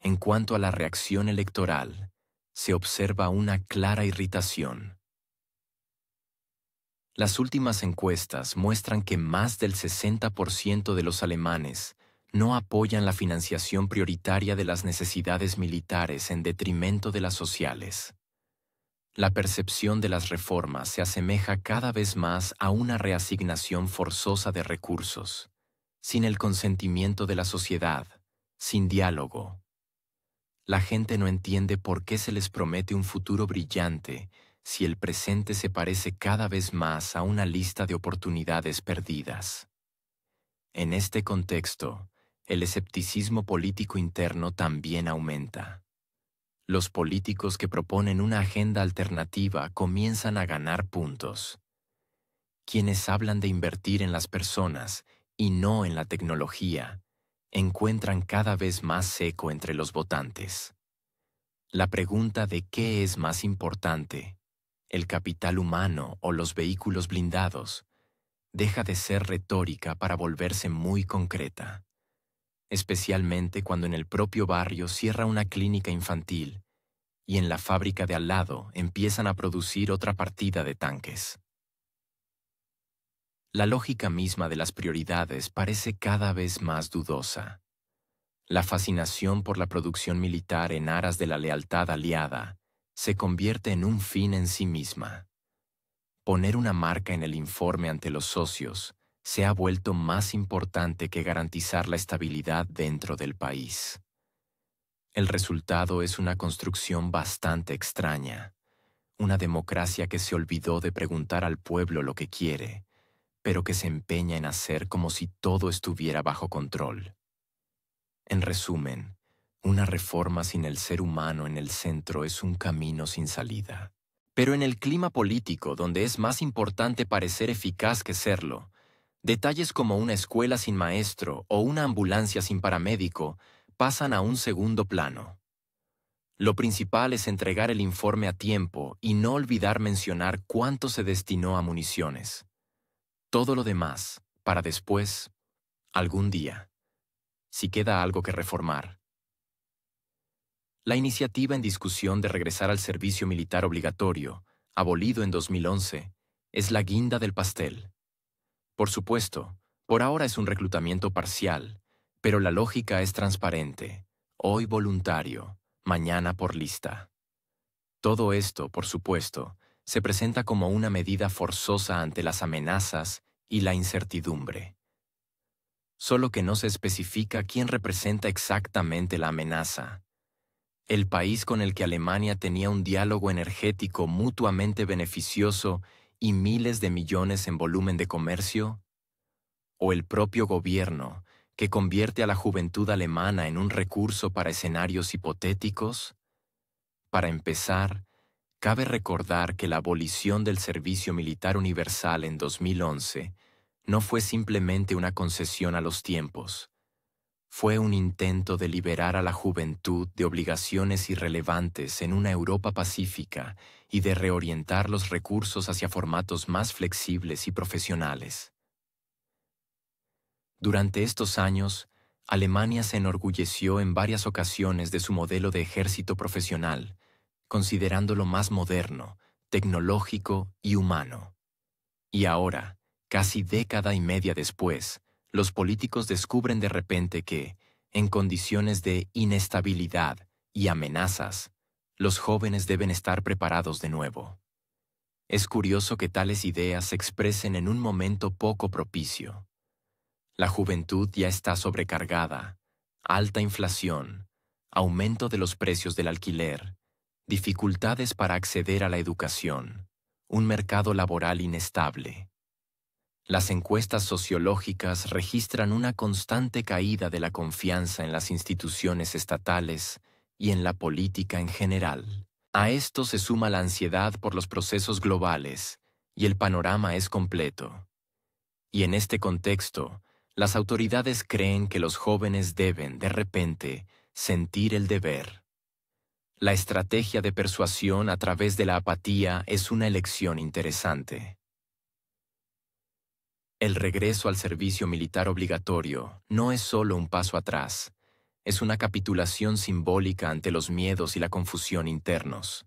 En cuanto a la reacción electoral, se observa una clara irritación. Las últimas encuestas muestran que más del 60% de los alemanes no apoyan la financiación prioritaria de las necesidades militares en detrimento de las sociales. La percepción de las reformas se asemeja cada vez más a una reasignación forzosa de recursos, sin el consentimiento de la sociedad, sin diálogo. La gente no entiende por qué se les promete un futuro brillante si el presente se parece cada vez más a una lista de oportunidades perdidas. En este contexto, el escepticismo político interno también aumenta. Los políticos que proponen una agenda alternativa comienzan a ganar puntos. Quienes hablan de invertir en las personas y no en la tecnología, encuentran cada vez más eco entre los votantes. La pregunta de qué es más importante, el capital humano o los vehículos blindados, deja de ser retórica para volverse muy concreta, especialmente cuando en el propio barrio cierra una clínica infantil y en la fábrica de al lado empiezan a producir otra partida de tanques. La lógica misma de las prioridades parece cada vez más dudosa. La fascinación por la producción militar en aras de la lealtad aliada se convierte en un fin en sí misma. Poner una marca en el informe ante los socios se ha vuelto más importante que garantizar la estabilidad dentro del país. El resultado es una construcción bastante extraña, una democracia que se olvidó de preguntar al pueblo lo que quiere, pero que se empeña en hacer como si todo estuviera bajo control. En resumen, una reforma sin el ser humano en el centro es un camino sin salida. Pero en el clima político, donde es más importante parecer eficaz que serlo, detalles como una escuela sin maestro o una ambulancia sin paramédico pasan a un segundo plano. Lo principal es entregar el informe a tiempo y no olvidar mencionar cuánto se destinó a municiones. Todo lo demás, para después, algún día, si queda algo que reformar. La iniciativa en discusión de regresar al servicio militar obligatorio, abolido en 2011, es la guinda del pastel. Por supuesto, por ahora es un reclutamiento parcial, pero la lógica es transparente. Hoy voluntario, mañana por lista. Todo esto, por supuesto, se presenta como una medida forzosa ante las amenazas y la incertidumbre. Solo que no se especifica quién representa exactamente la amenaza. ¿El país con el que Alemania tenía un diálogo energético mutuamente beneficioso y miles de millones en volumen de comercio? ¿O el propio gobierno, que convierte a la juventud alemana en un recurso para escenarios hipotéticos? Para empezar, cabe recordar que la abolición del servicio militar universal en 2011 no fue simplemente una concesión a los tiempos. Fue un intento de liberar a la juventud de obligaciones irrelevantes en una Europa pacífica y de reorientar los recursos hacia formatos más flexibles y profesionales. Durante estos años, Alemania se enorgulleció en varias ocasiones de su modelo de ejército profesional, considerándolo más moderno, tecnológico y humano. Y ahora, casi década y media después, los políticos descubren de repente que, en condiciones de inestabilidad y amenazas, los jóvenes deben estar preparados de nuevo. Es curioso que tales ideas se expresen en un momento poco propicio. La juventud ya está sobrecargada, alta inflación, aumento de los precios del alquiler, dificultades para acceder a la educación, un mercado laboral inestable. Las encuestas sociológicas registran una constante caída de la confianza en las instituciones estatales y en la política en general. A esto se suma la ansiedad por los procesos globales, y el panorama es completo. Y en este contexto, las autoridades creen que los jóvenes deben, de repente, sentir el deber. La estrategia de persuasión a través de la apatía es una elección interesante. El regreso al servicio militar obligatorio no es solo un paso atrás, es una capitulación simbólica ante los miedos y la confusión internos.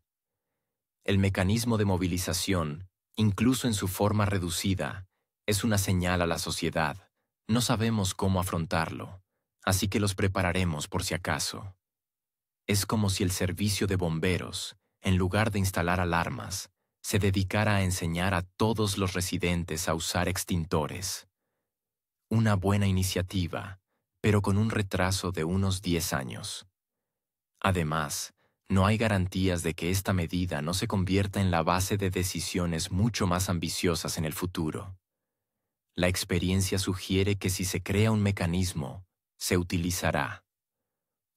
El mecanismo de movilización, incluso en su forma reducida, es una señal a la sociedad. No sabemos cómo afrontarlo, así que los prepararemos por si acaso. Es como si el servicio de bomberos, en lugar de instalar alarmas, se dedicara a enseñar a todos los residentes a usar extintores. Una buena iniciativa, pero con un retraso de unos 10 años. Además, no hay garantías de que esta medida no se convierta en la base de decisiones mucho más ambiciosas en el futuro. La experiencia sugiere que si se crea un mecanismo, se utilizará.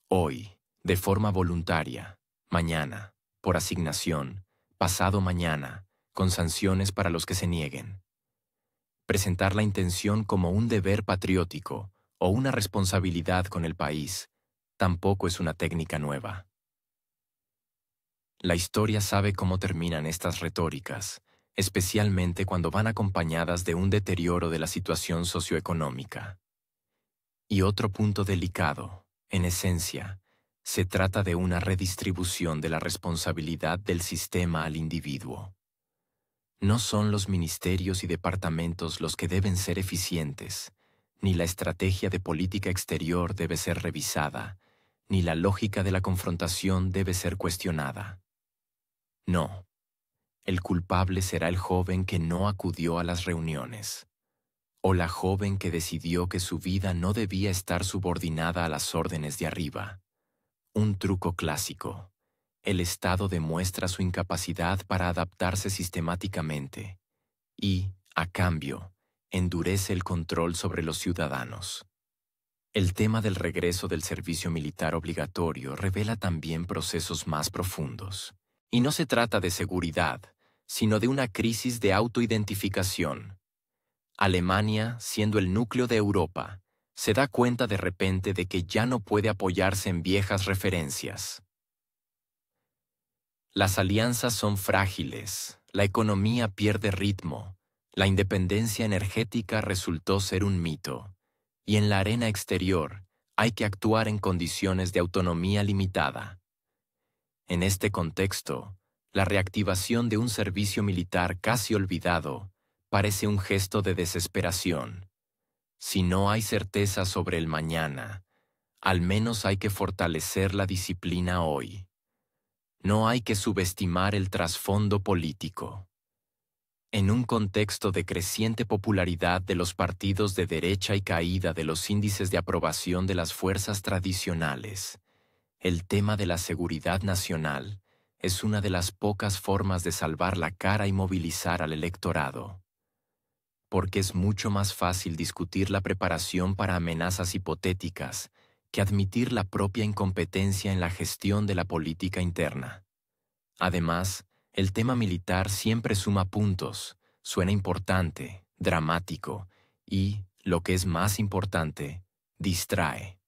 Hoy, de forma voluntaria, mañana, por asignación, pasado mañana, con sanciones para los que se nieguen. Presentar la intención como un deber patriótico o una responsabilidad con el país tampoco es una técnica nueva. La historia sabe cómo terminan estas retóricas, especialmente cuando van acompañadas de un deterioro de la situación socioeconómica. Y otro punto delicado, en esencia, se trata de una redistribución de la responsabilidad del sistema al individuo. No son los ministerios y departamentos los que deben ser eficientes, ni la estrategia de política exterior debe ser revisada, ni la lógica de la confrontación debe ser cuestionada. No. El culpable será el joven que no acudió a las reuniones, o la joven que decidió que su vida no debía estar subordinada a las órdenes de arriba. Un truco clásico. El Estado demuestra su incapacidad para adaptarse sistemáticamente y, a cambio, endurece el control sobre los ciudadanos. El tema del regreso del servicio militar obligatorio revela también procesos más profundos. Y no se trata de seguridad, sino de una crisis de autoidentificación. Alemania, siendo el núcleo de Europa, se da cuenta de repente de que ya no puede apoyarse en viejas referencias. Las alianzas son frágiles, la economía pierde ritmo, la independencia energética resultó ser un mito, y en la arena exterior hay que actuar en condiciones de autonomía limitada. En este contexto, La reactivación de un servicio militar casi olvidado parece un gesto de desesperación. Si no hay certeza sobre el mañana, al menos hay que fortalecer la disciplina hoy. No hay que subestimar el trasfondo político. En un contexto de creciente popularidad de los partidos de derecha y caída de los índices de aprobación de las fuerzas tradicionales, el tema de la seguridad nacional es una de las pocas formas de salvar la cara y movilizar al electorado. Porque es mucho más fácil discutir la preparación para amenazas hipotéticas que admitir la propia incompetencia en la gestión de la política interna. Además, el tema militar siempre suma puntos, suena importante, dramático y, lo que es más importante, distrae.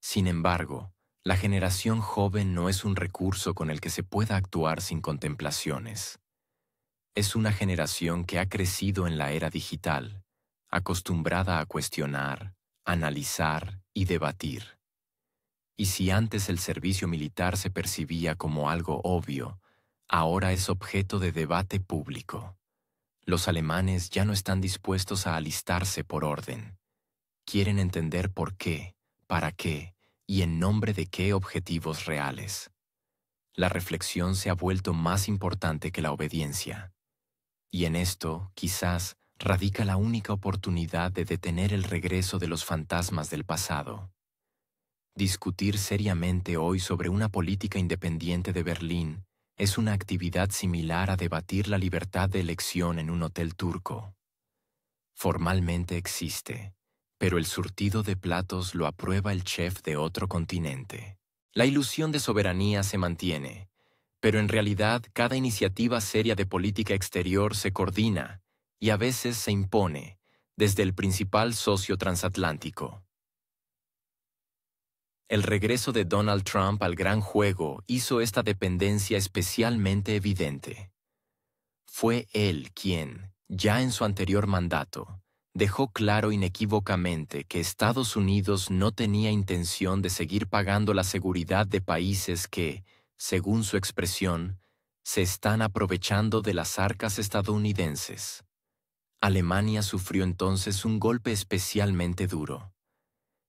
Sin embargo, la generación joven no es un recurso con el que se pueda actuar sin contemplaciones. Es una generación que ha crecido en la era digital, acostumbrada a cuestionar, analizar y debatir. Y si antes el servicio militar se percibía como algo obvio, ahora es objeto de debate público. Los alemanes ya no están dispuestos a alistarse por orden. Quieren entender por qué, para qué y en nombre de qué objetivos reales. La reflexión se ha vuelto más importante que la obediencia. Y en esto, quizás, radica la única oportunidad de detener el regreso de los fantasmas del pasado. Discutir seriamente hoy sobre una política independiente de Berlín es una actividad similar a debatir la libertad de elección en un hotel turco. Formalmente existe, pero el surtido de platos lo aprueba el chef de otro continente. La ilusión de soberanía se mantiene, pero en realidad cada iniciativa seria de política exterior se coordina y a veces se impone desde el principal socio transatlántico. El regreso de Donald Trump al gran juego hizo esta dependencia especialmente evidente. Fue él quien, ya en su anterior mandato, dejó claro inequívocamente que Estados Unidos no tenía intención de seguir pagando la seguridad de países que, según su expresión, se están aprovechando de las arcas estadounidenses. Alemania sufrió entonces un golpe especialmente duro.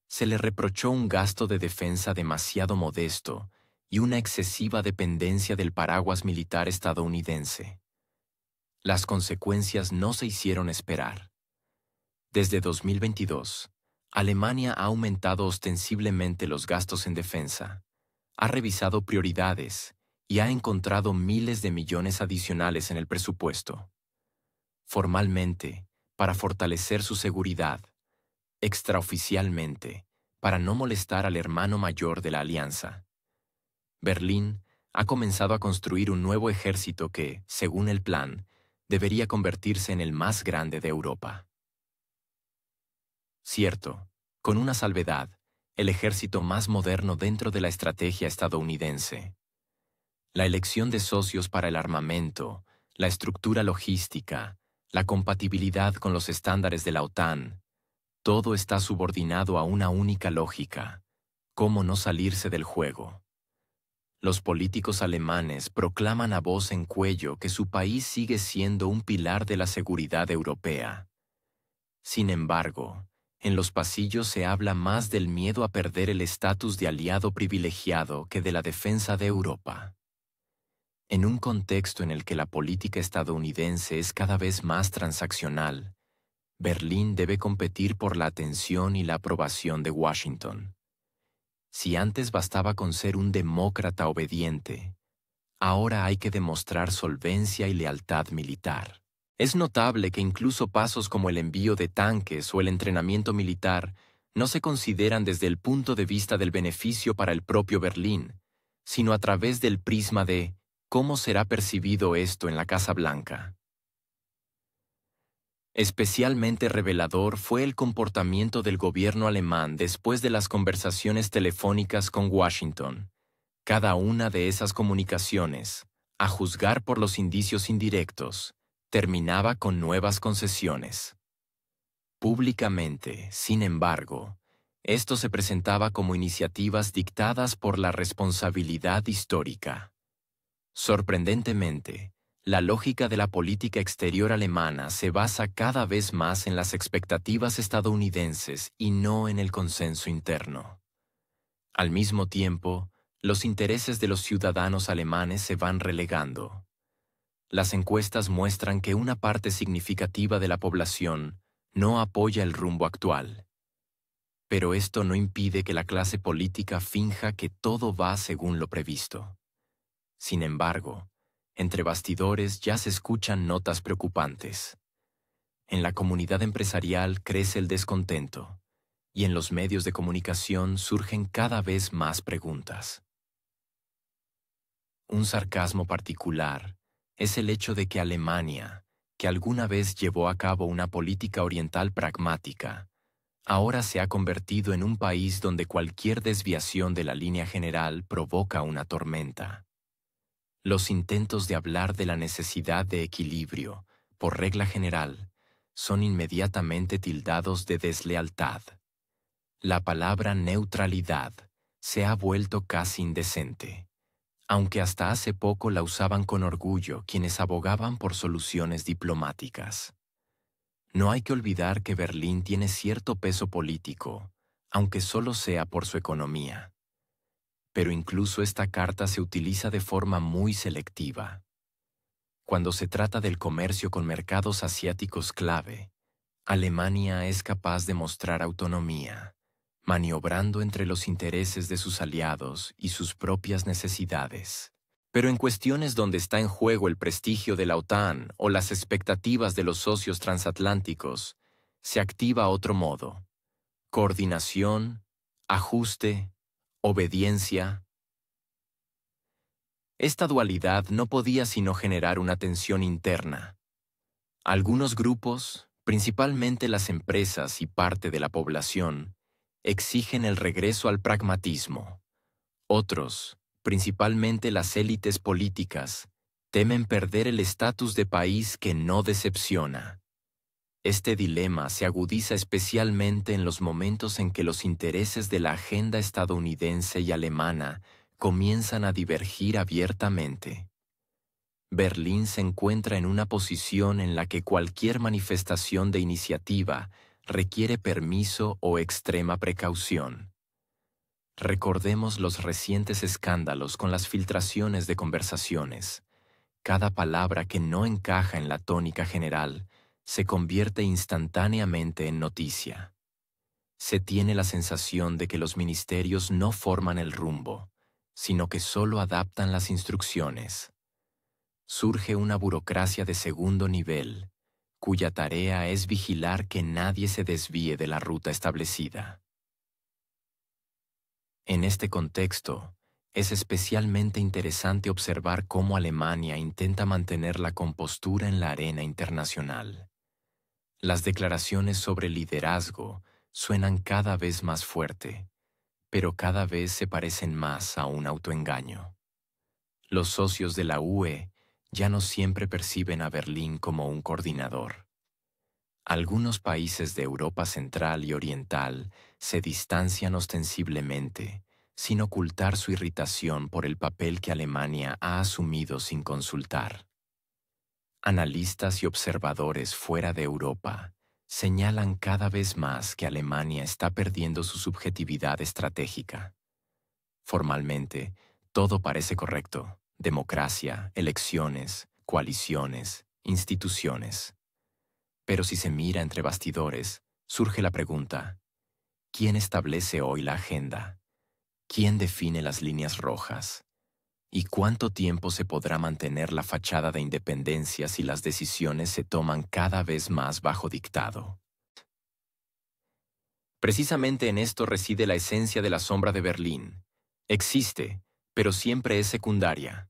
Se le reprochó un gasto de defensa demasiado modesto y una excesiva dependencia del paraguas militar estadounidense. Las consecuencias no se hicieron esperar. Desde 2022, Alemania ha aumentado ostensiblemente los gastos en defensa, ha revisado prioridades y ha encontrado miles de millones adicionales en el presupuesto. Formalmente, para fortalecer su seguridad, extraoficialmente, para no molestar al hermano mayor de la alianza. Berlín ha comenzado a construir un nuevo ejército que, según el plan, debería convertirse en el más grande de Europa. Cierto, con una salvedad, el ejército más moderno dentro de la estrategia estadounidense. La elección de socios para el armamento, la estructura logística, la compatibilidad con los estándares de la OTAN, todo está subordinado a una única lógica: cómo no salirse del juego. Los políticos alemanes proclaman a voz en cuello que su país sigue siendo un pilar de la seguridad europea. Sin embargo, en los pasillos se habla más del miedo a perder el estatus de aliado privilegiado que de la defensa de Europa. En un contexto en el que la política estadounidense es cada vez más transaccional, Berlín debe competir por la atención y la aprobación de Washington. Si antes bastaba con ser un demócrata obediente, ahora hay que demostrar solvencia y lealtad militar. Es notable que incluso pasos como el envío de tanques o el entrenamiento militar no se consideran desde el punto de vista del beneficio para el propio Berlín, sino a través del prisma de cómo será percibido esto en la Casa Blanca. Especialmente revelador fue el comportamiento del gobierno alemán después de las conversaciones telefónicas con Washington. Cada una de esas comunicaciones, a juzgar por los indicios indirectos, terminaba con nuevas concesiones. Públicamente, sin embargo, esto se presentaba como iniciativas dictadas por la responsabilidad histórica. Sorprendentemente, la lógica de la política exterior alemana se basa cada vez más en las expectativas estadounidenses y no en el consenso interno. Al mismo tiempo, los intereses de los ciudadanos alemanes se van relegando. Las encuestas muestran que una parte significativa de la población no apoya el rumbo actual. Pero esto no impide que la clase política finja que todo va según lo previsto. Sin embargo, entre bastidores ya se escuchan notas preocupantes. En la comunidad empresarial crece el descontento, y en los medios de comunicación surgen cada vez más preguntas. Un sarcasmo particular es el hecho de que Alemania, que alguna vez llevó a cabo una política oriental pragmática, ahora se ha convertido en un país donde cualquier desviación de la línea general provoca una tormenta. Los intentos de hablar de la necesidad de equilibrio, por regla general, son inmediatamente tildados de deslealtad. La palabra neutralidad se ha vuelto casi indecente, aunque hasta hace poco la usaban con orgullo quienes abogaban por soluciones diplomáticas. No hay que olvidar que Berlín tiene cierto peso político, aunque solo sea por su economía. Pero incluso esta carta se utiliza de forma muy selectiva. Cuando se trata del comercio con mercados asiáticos clave, Alemania es capaz de mostrar autonomía, maniobrando entre los intereses de sus aliados y sus propias necesidades. Pero en cuestiones donde está en juego el prestigio de la OTAN o las expectativas de los socios transatlánticos, se activa otro modo: coordinación, ajuste, obediencia. Esta dualidad no podía sino generar una tensión interna. Algunos grupos, principalmente las empresas y parte de la población, exigen el regreso al pragmatismo. Otros, principalmente las élites políticas, temen perder el estatus de país que no decepciona. Este dilema se agudiza especialmente en los momentos en que los intereses de la agenda estadounidense y alemana comienzan a divergir abiertamente. Berlín se encuentra en una posición en la que cualquier manifestación de iniciativa requiere permiso o extrema precaución. Recordemos los recientes escándalos con las filtraciones de conversaciones. Cada palabra que no encaja en la tónica general se convierte instantáneamente en noticia. Se tiene la sensación de que los ministerios no forman el rumbo, sino que solo adaptan las instrucciones. Surge una burocracia de segundo nivel, cuya tarea es vigilar que nadie se desvíe de la ruta establecida. En este contexto, es especialmente interesante observar cómo Alemania intenta mantener la compostura en la arena internacional. Las declaraciones sobre liderazgo suenan cada vez más fuerte, pero cada vez se parecen más a un autoengaño. Los socios de la UE ya no siempre perciben a Berlín como un coordinador. Algunos países de Europa Central y Oriental se distancian ostensiblemente, sin ocultar su irritación por el papel que Alemania ha asumido sin consultar. Analistas y observadores fuera de Europa señalan cada vez más que Alemania está perdiendo su subjetividad estratégica. Formalmente, todo parece correcto: democracia, elecciones, coaliciones, instituciones. Pero si se mira entre bastidores, surge la pregunta: ¿quién establece hoy la agenda? ¿Quién define las líneas rojas? ¿Y cuánto tiempo se podrá mantener la fachada de independencia si las decisiones se toman cada vez más bajo dictado? Precisamente en esto reside la esencia de la sombra de Berlín. Existe, pero siempre es secundaria.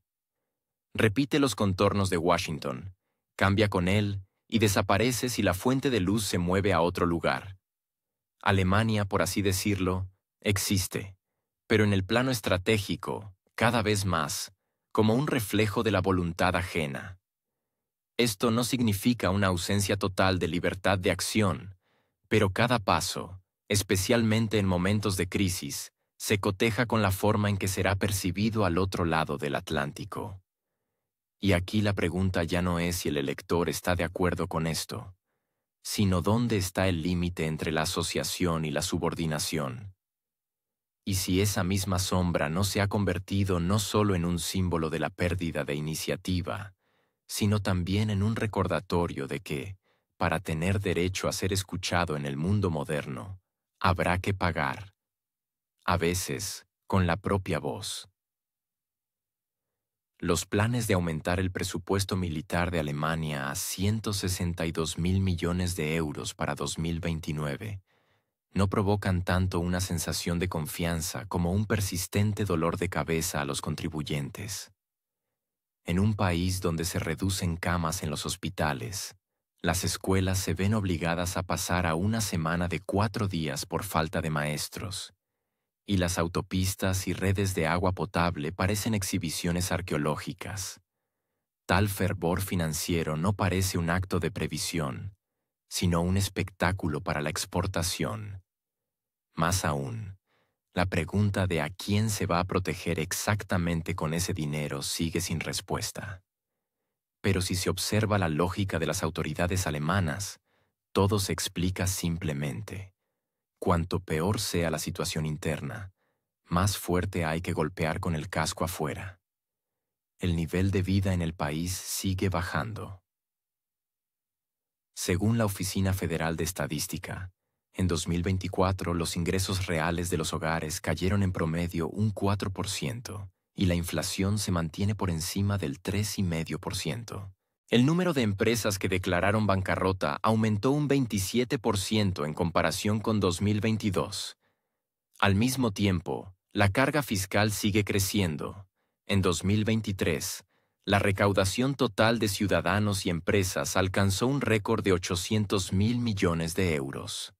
Repite los contornos de Washington, cambia con él y desaparece si la fuente de luz se mueve a otro lugar. Alemania, por así decirlo, existe, pero en el plano estratégico, cada vez más, como un reflejo de la voluntad ajena. Esto no significa una ausencia total de libertad de acción, pero cada paso, especialmente en momentos de crisis, se coteja con la forma en que será percibido al otro lado del Atlántico. Y aquí la pregunta ya no es si el elector está de acuerdo con esto, sino dónde está el límite entre la asociación y la subordinación. Y si esa misma sombra no se ha convertido no solo en un símbolo de la pérdida de iniciativa, sino también en un recordatorio de que, para tener derecho a ser escuchado en el mundo moderno, habrá que pagar, a veces, con la propia voz. Los planes de aumentar el presupuesto militar de Alemania a 162.000 millones de euros para 2029 no provocan tanto una sensación de confianza como un persistente dolor de cabeza a los contribuyentes. En un país donde se reducen camas en los hospitales, las escuelas se ven obligadas a pasar a una semana de 4 días por falta de maestros, y las autopistas y redes de agua potable parecen exhibiciones arqueológicas. Tal fervor financiero no parece un acto de previsión, sino un espectáculo para la exportación. Más aún, la pregunta de a quién se va a proteger exactamente con ese dinero sigue sin respuesta. Pero si se observa la lógica de las autoridades alemanas, todo se explica simplemente. Cuanto peor sea la situación interna, más fuerte hay que golpear con el casco afuera. El nivel de vida en el país sigue bajando. Según la Oficina Federal de Estadística, en 2024 los ingresos reales de los hogares cayeron en promedio un 4% y la inflación se mantiene por encima del 3,5%. El número de empresas que declararon bancarrota aumentó un 27% en comparación con 2022. Al mismo tiempo, la carga fiscal sigue creciendo. En 2023, la recaudación total de ciudadanos y empresas alcanzó un récord de 800.000 millones de euros.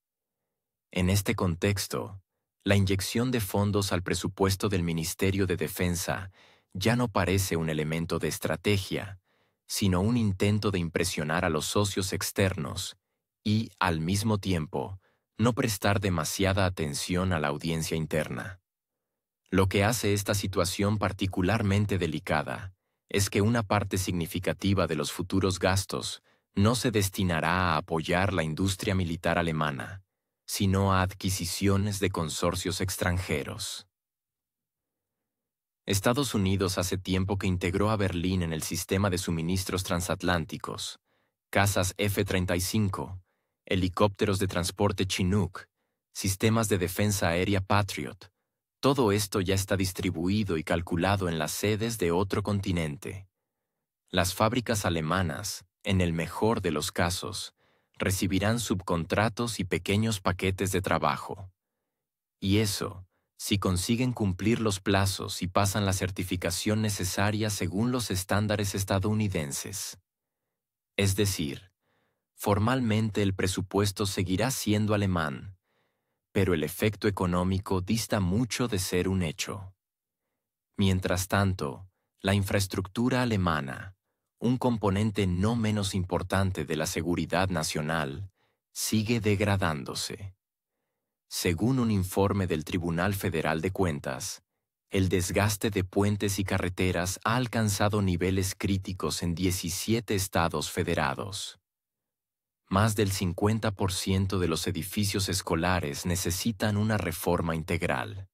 En este contexto, la inyección de fondos al presupuesto del Ministerio de Defensa ya no parece un elemento de estrategia, sino un intento de impresionar a los socios externos y, al mismo tiempo, no prestar demasiada atención a la audiencia interna. Lo que hace esta situación particularmente delicada es que una parte significativa de los futuros gastos no se destinará a apoyar la industria militar alemana, sino a adquisiciones de consorcios extranjeros. Estados Unidos hace tiempo que integró a Berlín en el sistema de suministros transatlánticos, cazas F-35, helicópteros de transporte Chinook, sistemas de defensa aérea Patriot. Todo esto ya está distribuido y calculado en las sedes de otro continente. Las fábricas alemanas, en el mejor de los casos, recibirán subcontratos y pequeños paquetes de trabajo. Y eso, si consiguen cumplir los plazos y pasan la certificación necesaria según los estándares estadounidenses. Es decir, formalmente el presupuesto seguirá siendo alemán, pero el efecto económico dista mucho de ser un hecho. Mientras tanto, la infraestructura alemana, un componente no menos importante de la seguridad nacional, sigue degradándose. Según un informe del Tribunal Federal de Cuentas, el desgaste de puentes y carreteras ha alcanzado niveles críticos en 17 estados federados. Más del 50% de los edificios escolares necesitan una reforma integral.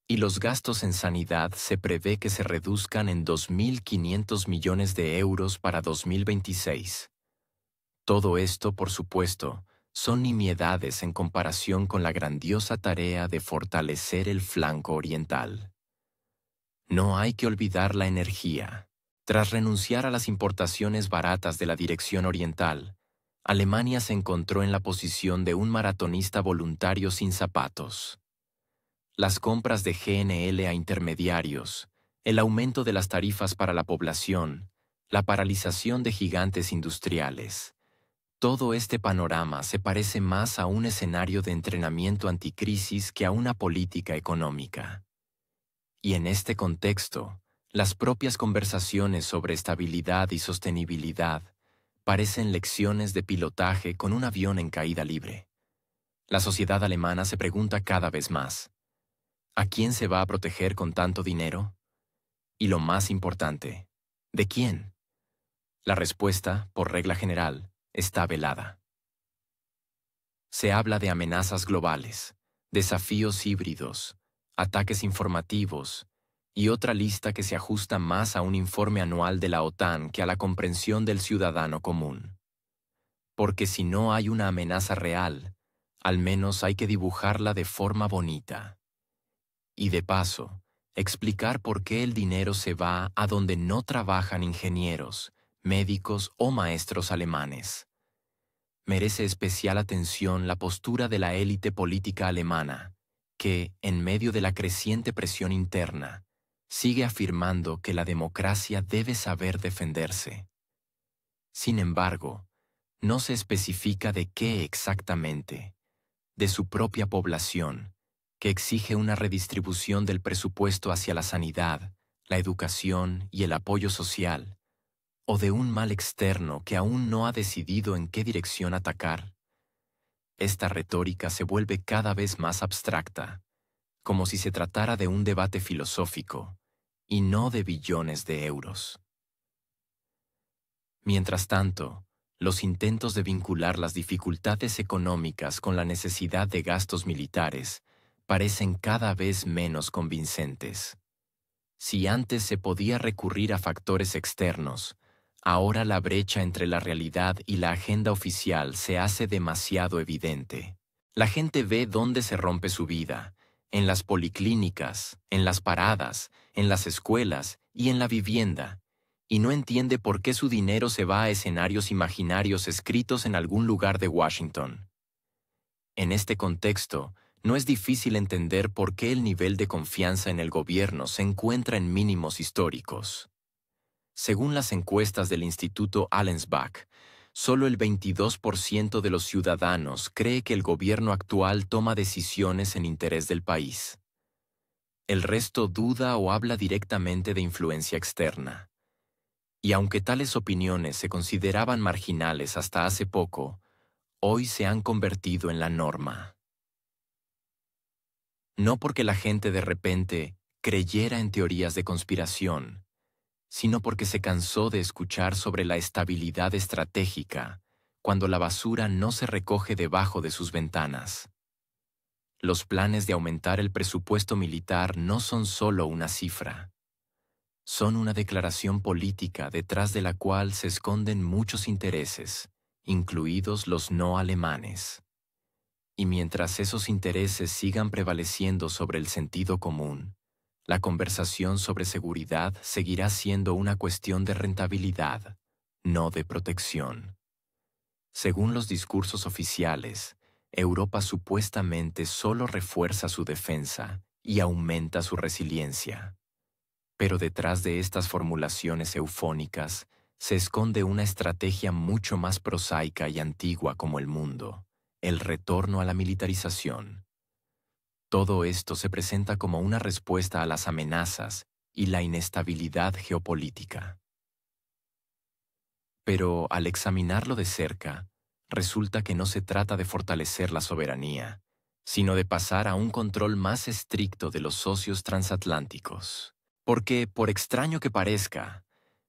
Y los gastos en sanidad se prevé que se reduzcan en 2.500 millones de euros para 2026. Todo esto, por supuesto, son nimiedades en comparación con la grandiosa tarea de fortalecer el flanco oriental. No hay que olvidar la energía. Tras renunciar a las importaciones baratas de la dirección oriental, Alemania se encontró en la posición de un maratonista voluntario sin zapatos. Las compras de GNL a intermediarios, el aumento de las tarifas para la población, la paralización de gigantes industriales. Todo este panorama se parece más a un escenario de entrenamiento anticrisis que a una política económica. Y en este contexto, las propias conversaciones sobre estabilidad y sostenibilidad parecen lecciones de pilotaje con un avión en caída libre. La sociedad alemana se pregunta cada vez más, ¿a quién se va a proteger con tanto dinero? Y lo más importante, ¿de quién? La respuesta, por regla general, está velada. Se habla de amenazas globales, desafíos híbridos, ataques informativos y otra lista que se ajusta más a un informe anual de la OTAN que a la comprensión del ciudadano común. Porque si no hay una amenaza real, al menos hay que dibujarla de forma bonita. Y de paso, explicar por qué el dinero se va a donde no trabajan ingenieros, médicos o maestros alemanes. Merece especial atención la postura de la élite política alemana, que, en medio de la creciente presión interna, sigue afirmando que la democracia debe saber defenderse. Sin embargo, no se especifica de qué exactamente, de su propia población, que exige una redistribución del presupuesto hacia la sanidad, la educación y el apoyo social, o de un mal externo que aún no ha decidido en qué dirección atacar. Esta retórica se vuelve cada vez más abstracta, como si se tratara de un debate filosófico, y no de billones de euros. Mientras tanto, los intentos de vincular las dificultades económicas con la necesidad de gastos militares parecen cada vez menos convincentes. Si antes se podía recurrir a factores externos, ahora la brecha entre la realidad y la agenda oficial se hace demasiado evidente. La gente ve dónde se rompe su vida, en las policlínicas, en las paradas, en las escuelas y en la vivienda, y no entiende por qué su dinero se va a escenarios imaginarios escritos en algún lugar de Washington. En este contexto, no es difícil entender por qué el nivel de confianza en el gobierno se encuentra en mínimos históricos. Según las encuestas del Instituto Allensbach, solo el 22% de los ciudadanos cree que el gobierno actual toma decisiones en interés del país. El resto duda o habla directamente de influencia externa. Y aunque tales opiniones se consideraban marginales hasta hace poco, hoy se han convertido en la norma. No porque la gente de repente creyera en teorías de conspiración, sino porque se cansó de escuchar sobre la estabilidad estratégica cuando la basura no se recoge debajo de sus ventanas. Los planes de aumentar el presupuesto militar no son solo una cifra. Son una declaración política detrás de la cual se esconden muchos intereses, incluidos los no alemanes. Y mientras esos intereses sigan prevaleciendo sobre el sentido común, la conversación sobre seguridad seguirá siendo una cuestión de rentabilidad, no de protección. Según los discursos oficiales, Europa supuestamente solo refuerza su defensa y aumenta su resiliencia. Pero detrás de estas formulaciones eufónicas se esconde una estrategia mucho más prosaica y antigua como el mundo, el retorno a la militarización. Todo esto se presenta como una respuesta a las amenazas y la inestabilidad geopolítica. Pero al examinarlo de cerca, resulta que no se trata de fortalecer la soberanía, sino de pasar a un control más estricto de los socios transatlánticos. Porque, por extraño que parezca,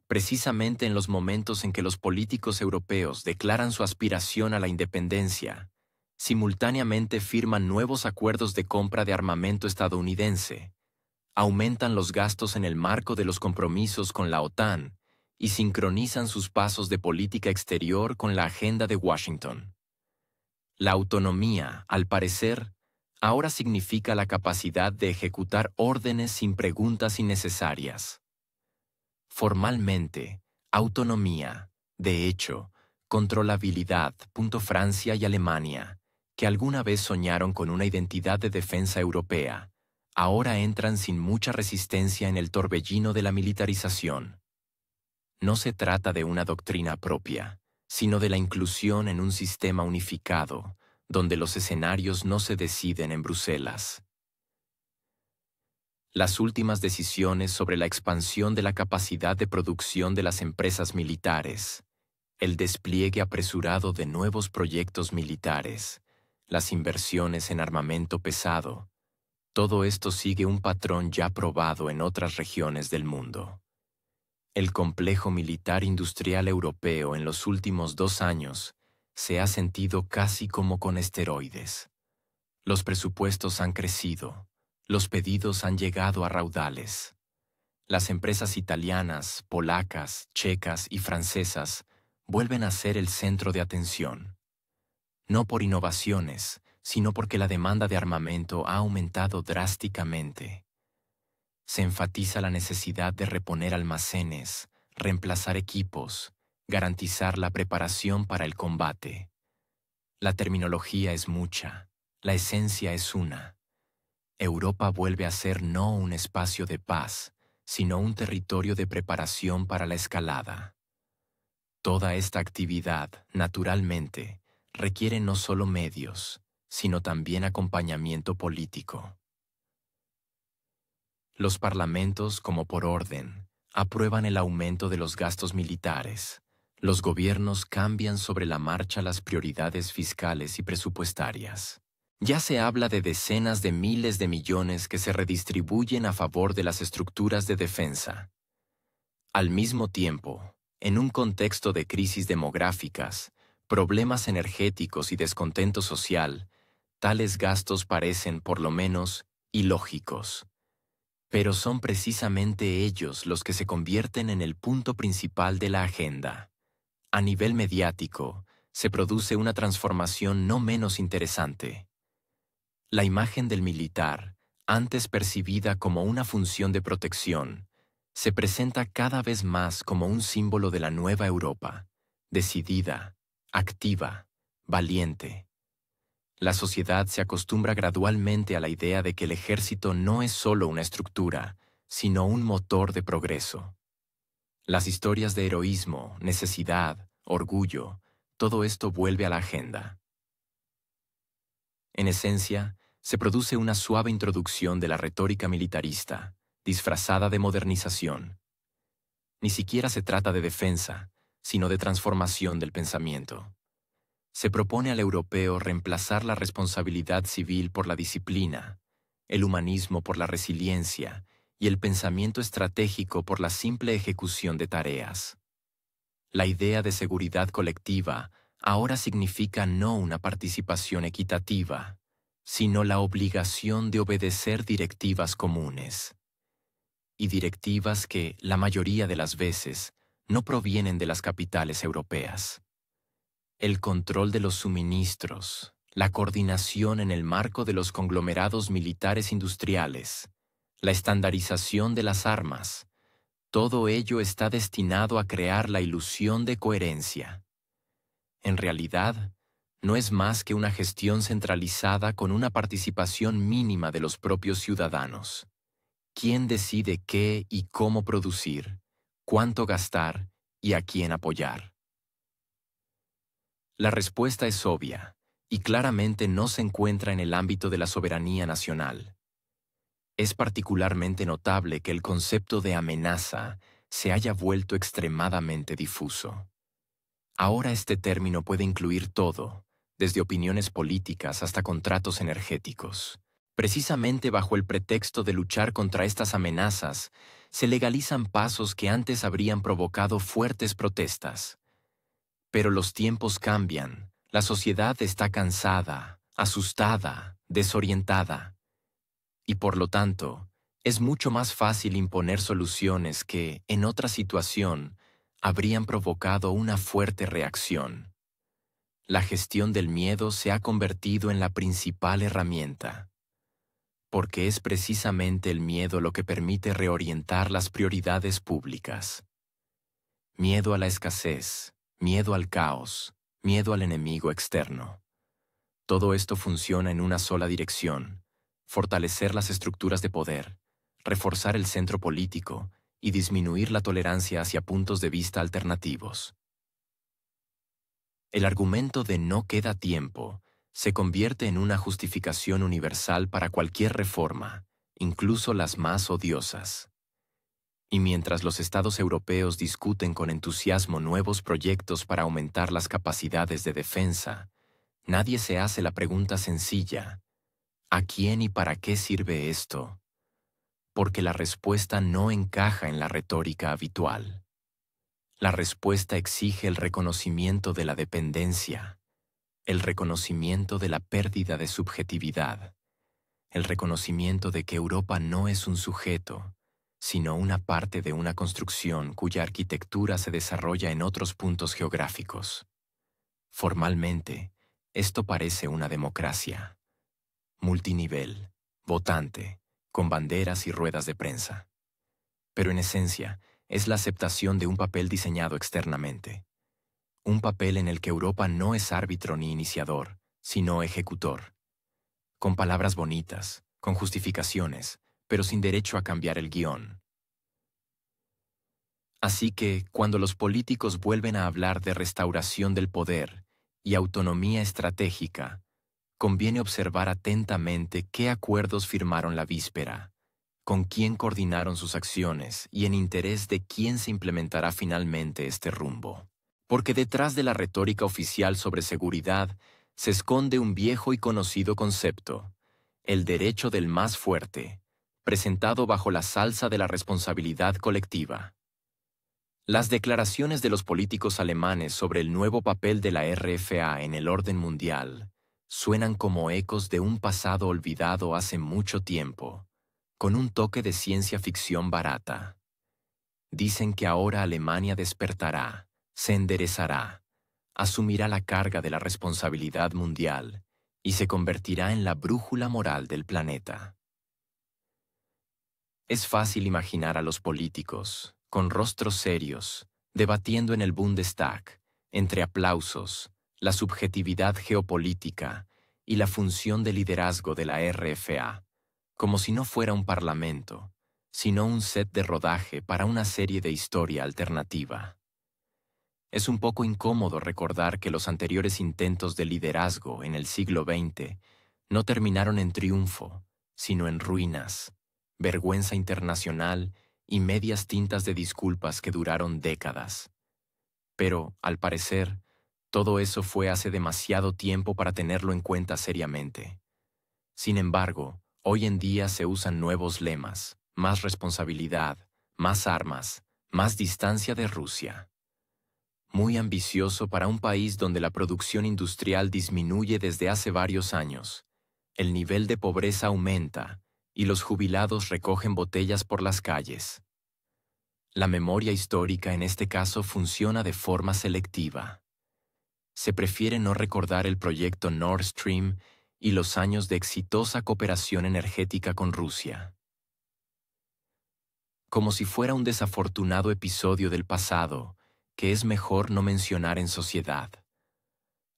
precisamente en los momentos en que los políticos europeos declaran su aspiración a la independencia, simultáneamente firman nuevos acuerdos de compra de armamento estadounidense, aumentan los gastos en el marco de los compromisos con la OTAN y sincronizan sus pasos de política exterior con la agenda de Washington. La autonomía, al parecer, ahora significa la capacidad de ejecutar órdenes sin preguntas innecesarias. Formalmente, autonomía, de hecho, controlabilidad. Francia y Alemania, que alguna vez soñaron con una identidad de defensa europea, ahora entran sin mucha resistencia en el torbellino de la militarización. No se trata de una doctrina propia, sino de la inclusión en un sistema unificado, donde los escenarios no se deciden en Bruselas. Las últimas decisiones sobre la expansión de la capacidad de producción de las empresas militares, el despliegue apresurado de nuevos proyectos militares, las inversiones en armamento pesado, Todo esto sigue un patrón ya probado en otras regiones del mundo. El complejo militar industrial europeo en los últimos 2 años se ha sentido casi como con esteroides. Los presupuestos han crecido, los pedidos han llegado a raudales. Las empresas italianas, polacas, checas y francesas vuelven a ser el centro de atención. No por innovaciones, sino porque la demanda de armamento ha aumentado drásticamente. Se enfatiza la necesidad de reponer almacenes, reemplazar equipos, garantizar la preparación para el combate. La terminología es mucha, la esencia es una. Europa vuelve a ser no un espacio de paz, sino un territorio de preparación para la escalada. Toda esta actividad, naturalmente, requiere no solo medios, sino también acompañamiento político. Los parlamentos, como por orden, aprueban el aumento de los gastos militares. Los gobiernos cambian sobre la marcha las prioridades fiscales y presupuestarias. Ya se habla de decenas de miles de millones que se redistribuyen a favor de las estructuras de defensa. Al mismo tiempo, en un contexto de crisis demográficas, problemas energéticos y descontento social, tales gastos parecen, por lo menos, ilógicos. Pero son precisamente ellos los que se convierten en el punto principal de la agenda. A nivel mediático, se produce una transformación no menos interesante. La imagen del militar, antes percibida como una función de protección, se presenta cada vez más como un símbolo de la nueva Europa, decidida, activa, valiente. La sociedad se acostumbra gradualmente a la idea de que el ejército no es solo una estructura, sino un motor de progreso. Las historias de heroísmo, necesidad, orgullo, todo esto vuelve a la agenda. En esencia, se produce una suave introducción de la retórica militarista, disfrazada de modernización. Ni siquiera se trata de defensa, sino de transformación del pensamiento. Se propone al europeo reemplazar la responsabilidad civil por la disciplina, el humanismo por la resiliencia y el pensamiento estratégico por la simple ejecución de tareas. La idea de seguridad colectiva ahora significa no una participación equitativa, sino la obligación de obedecer directivas comunes. Y directivas que, la mayoría de las veces, no provienen de las capitales europeas. El control de los suministros, la coordinación en el marco de los conglomerados militares industriales, la estandarización de las armas, todo ello está destinado a crear la ilusión de coherencia. En realidad, no es más que una gestión centralizada con una participación mínima de los propios ciudadanos. ¿Quién decide qué y cómo producir, cuánto gastar y a quién apoyar? La respuesta es obvia, y claramente no se encuentra en el ámbito de la soberanía nacional. Es particularmente notable que el concepto de amenaza se haya vuelto extremadamente difuso. Ahora este término puede incluir todo, desde opiniones políticas hasta contratos energéticos. Precisamente bajo el pretexto de luchar contra estas amenazas, se legalizan pasos que antes habrían provocado fuertes protestas. Pero los tiempos cambian, la sociedad está cansada, asustada, desorientada. Y por lo tanto, es mucho más fácil imponer soluciones que, en otra situación, habrían provocado una fuerte reacción. La gestión del miedo se ha convertido en la principal herramienta, porque es precisamente el miedo lo que permite reorientar las prioridades públicas. Miedo a la escasez, miedo al caos, miedo al enemigo externo. Todo esto funciona en una sola dirección: fortalecer las estructuras de poder, reforzar el centro político y disminuir la tolerancia hacia puntos de vista alternativos. El argumento de no queda tiempo se convierte en una justificación universal para cualquier reforma, incluso las más odiosas. Y mientras los estados europeos discuten con entusiasmo nuevos proyectos para aumentar las capacidades de defensa, nadie se hace la pregunta sencilla: ¿A quién y para qué sirve esto? Porque la respuesta no encaja en la retórica habitual. La respuesta exige el reconocimiento de la dependencia, el reconocimiento de la pérdida de subjetividad, el reconocimiento de que Europa no es un sujeto, sino una parte de una construcción cuya arquitectura se desarrolla en otros puntos geográficos. Formalmente, esto parece una democracia, multinivel, votante, con banderas y ruedas de prensa. Pero en esencia, es la aceptación de un papel diseñado externamente. Un papel en el que Europa no es árbitro ni iniciador, sino ejecutor. Con palabras bonitas, con justificaciones, pero sin derecho a cambiar el guión. Así que, cuando los políticos vuelven a hablar de restauración del poder y autonomía estratégica, conviene observar atentamente qué acuerdos firmaron la víspera, con quién coordinaron sus acciones y en interés de quién se implementará finalmente este rumbo. Porque detrás de la retórica oficial sobre seguridad se esconde un viejo y conocido concepto, el derecho del más fuerte, presentado bajo la salsa de la responsabilidad colectiva. Las declaraciones de los políticos alemanes sobre el nuevo papel de la RFA en el orden mundial suenan como ecos de un pasado olvidado hace mucho tiempo, con un toque de ciencia ficción barata. Dicen que ahora Alemania despertará, se enderezará, asumirá la carga de la responsabilidad mundial y se convertirá en la brújula moral del planeta. Es fácil imaginar a los políticos, con rostros serios, debatiendo en el Bundestag, entre aplausos, la subjetividad geopolítica y la función de liderazgo de la RFA, como si no fuera un parlamento, sino un set de rodaje para una serie de historia alternativa. Es un poco incómodo recordar que los anteriores intentos de liderazgo en el siglo XX no terminaron en triunfo, sino en ruinas, vergüenza internacional y medias tintas de disculpas que duraron décadas. Pero, al parecer, todo eso fue hace demasiado tiempo para tenerlo en cuenta seriamente. Sin embargo, hoy en día se usan nuevos lemas, más responsabilidad, más armas, más distancia de Rusia. Muy ambicioso para un país donde la producción industrial disminuye desde hace varios años, el nivel de pobreza aumenta y los jubilados recogen botellas por las calles. La memoria histórica en este caso funciona de forma selectiva. Se prefiere no recordar el proyecto Nord Stream y los años de exitosa cooperación energética con Rusia. Como si fuera un desafortunado episodio del pasado que es mejor no mencionar en sociedad.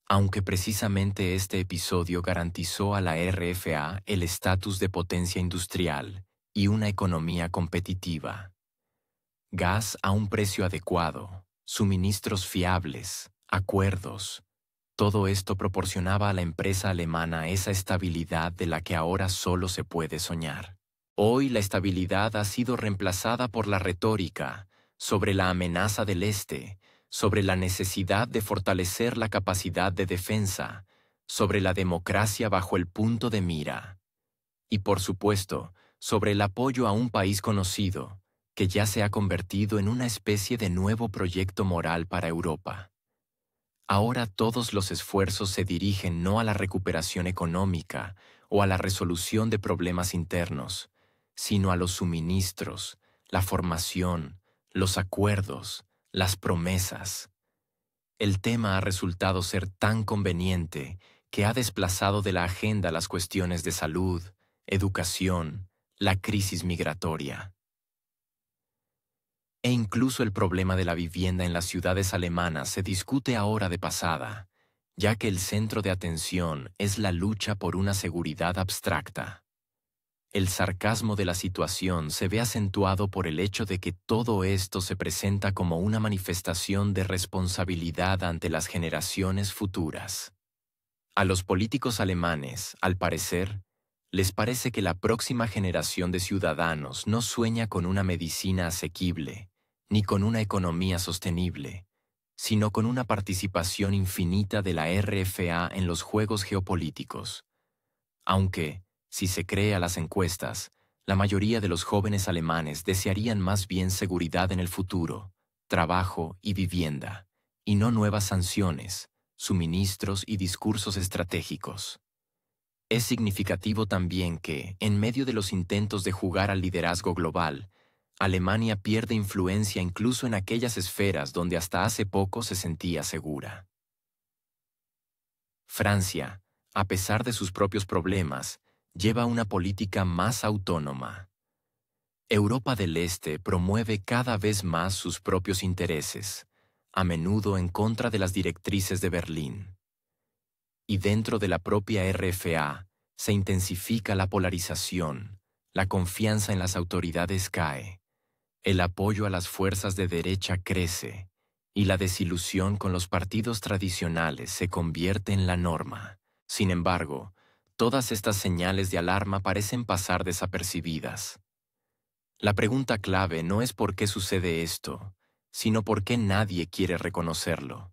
Aunque precisamente este episodio garantizó a la RFA el estatus de potencia industrial y una economía competitiva. Gas a un precio adecuado, suministros fiables, acuerdos. Todo esto proporcionaba a la empresa alemana esa estabilidad de la que ahora solo se puede soñar. Hoy la estabilidad ha sido reemplazada por la retórica sobre la amenaza del Este, sobre la necesidad de fortalecer la capacidad de defensa, sobre la democracia bajo el punto de mira. Y por supuesto, sobre el apoyo a un país conocido, que ya se ha convertido en una especie de nuevo proyecto moral para Europa. Ahora todos los esfuerzos se dirigen no a la recuperación económica o a la resolución de problemas internos, sino a los suministros, la formación, los acuerdos, las promesas. El tema ha resultado ser tan conveniente que ha desplazado de la agenda las cuestiones de salud, educación, la crisis migratoria. E incluso el problema de la vivienda en las ciudades alemanas se discute ahora de pasada, ya que el centro de atención es la lucha por una seguridad abstracta. El sarcasmo de la situación se ve acentuado por el hecho de que todo esto se presenta como una manifestación de responsabilidad ante las generaciones futuras. A los políticos alemanes, al parecer, les parece que la próxima generación de ciudadanos no sueña con una medicina asequible, ni con una economía sostenible, sino con una participación infinita de la RFA en los juegos geopolíticos. Aunque, Si se cree a las encuestas, la mayoría de los jóvenes alemanes desearían más bien seguridad en el futuro, trabajo y vivienda, y no nuevas sanciones, suministros y discursos estratégicos. Es significativo también que, en medio de los intentos de jugar al liderazgo global, Alemania pierde influencia incluso en aquellas esferas donde hasta hace poco se sentía segura. Francia, a pesar de sus propios problemas, lleva una política más autónoma. Europa del Este promueve cada vez más sus propios intereses, a menudo en contra de las directrices de Berlín. Y dentro de la propia RFA se intensifica la polarización, la confianza en las autoridades cae, el apoyo a las fuerzas de derecha crece, y la desilusión con los partidos tradicionales se convierte en la norma. Sin embargo, todas estas señales de alarma parecen pasar desapercibidas. La pregunta clave no es por qué sucede esto, sino por qué nadie quiere reconocerlo.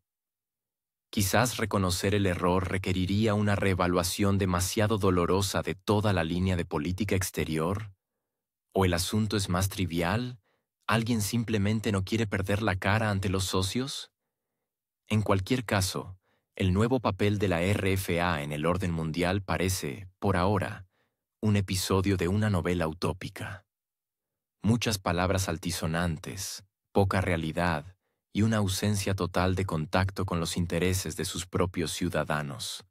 Quizás reconocer el error requeriría una reevaluación demasiado dolorosa de toda la línea de política exterior. ¿O el asunto es más trivial? ¿Alguien simplemente no quiere perder la cara ante los socios? En cualquier caso, el nuevo papel de la RFA en el orden mundial parece, por ahora, un episodio de una novela utópica. Muchas palabras altisonantes, poca realidad y una ausencia total de contacto con los intereses de sus propios ciudadanos.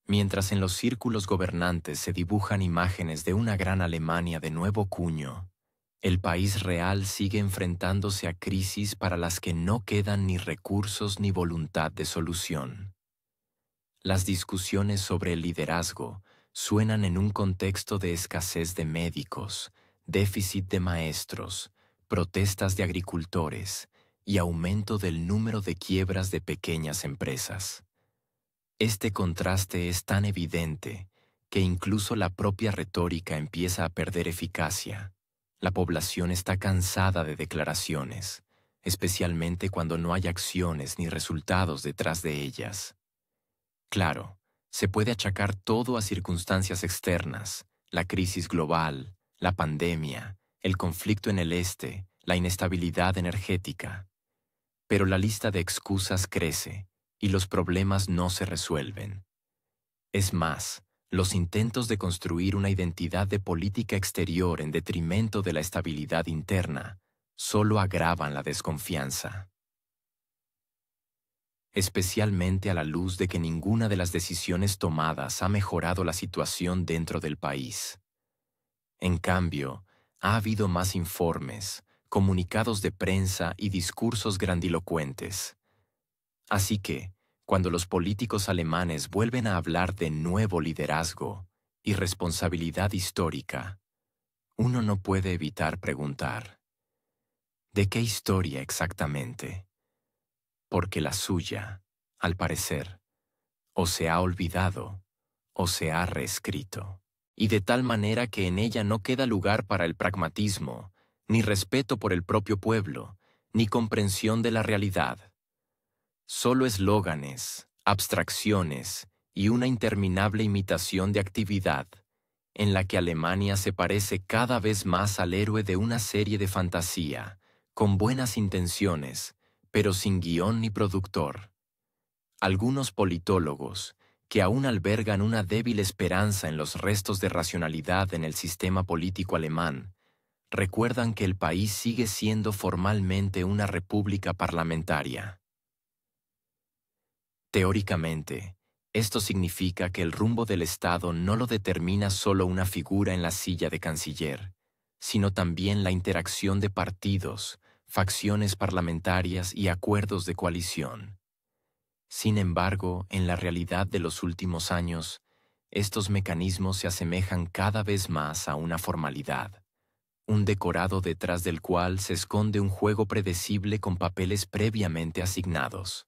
Mientras en los círculos gobernantes se dibujan imágenes de una gran Alemania de nuevo cuño, el país real sigue enfrentándose a crisis para las que no quedan ni recursos ni voluntad de solución. Las discusiones sobre el liderazgo suenan en un contexto de escasez de médicos, déficit de maestros, protestas de agricultores y aumento del número de quiebras de pequeñas empresas. Este contraste es tan evidente que incluso la propia retórica empieza a perder eficacia. La población está cansada de declaraciones, especialmente cuando no hay acciones ni resultados detrás de ellas. Claro, se puede achacar todo a circunstancias externas, la crisis global, la pandemia, el conflicto en el este, la inestabilidad energética. Pero la lista de excusas crece y los problemas no se resuelven. Es más, los intentos de construir una identidad de política exterior en detrimento de la estabilidad interna solo agravan la desconfianza. Especialmente a la luz de que ninguna de las decisiones tomadas ha mejorado la situación dentro del país. En cambio, ha habido más informes, comunicados de prensa y discursos grandilocuentes. Así que, cuando los políticos alemanes vuelven a hablar de nuevo liderazgo y responsabilidad histórica, uno no puede evitar preguntar: ¿de qué historia exactamente? Porque la suya, al parecer, o se ha olvidado o se ha reescrito, y de tal manera que en ella no queda lugar para el pragmatismo, ni respeto por el propio pueblo, ni comprensión de la realidad. Solo eslóganes, abstracciones y una interminable imitación de actividad, en la que Alemania se parece cada vez más al héroe de una serie de fantasía, con buenas intenciones, pero sin guión ni productor. Algunos politólogos, que aún albergan una débil esperanza en los restos de racionalidad en el sistema político alemán, recuerdan que el país sigue siendo formalmente una república parlamentaria. Teóricamente, esto significa que el rumbo del Estado no lo determina solo una figura en la silla de canciller, sino también la interacción de partidos, facciones parlamentarias y acuerdos de coalición. Sin embargo, en la realidad de los últimos años, estos mecanismos se asemejan cada vez más a una formalidad, un decorado detrás del cual se esconde un juego predecible con papeles previamente asignados.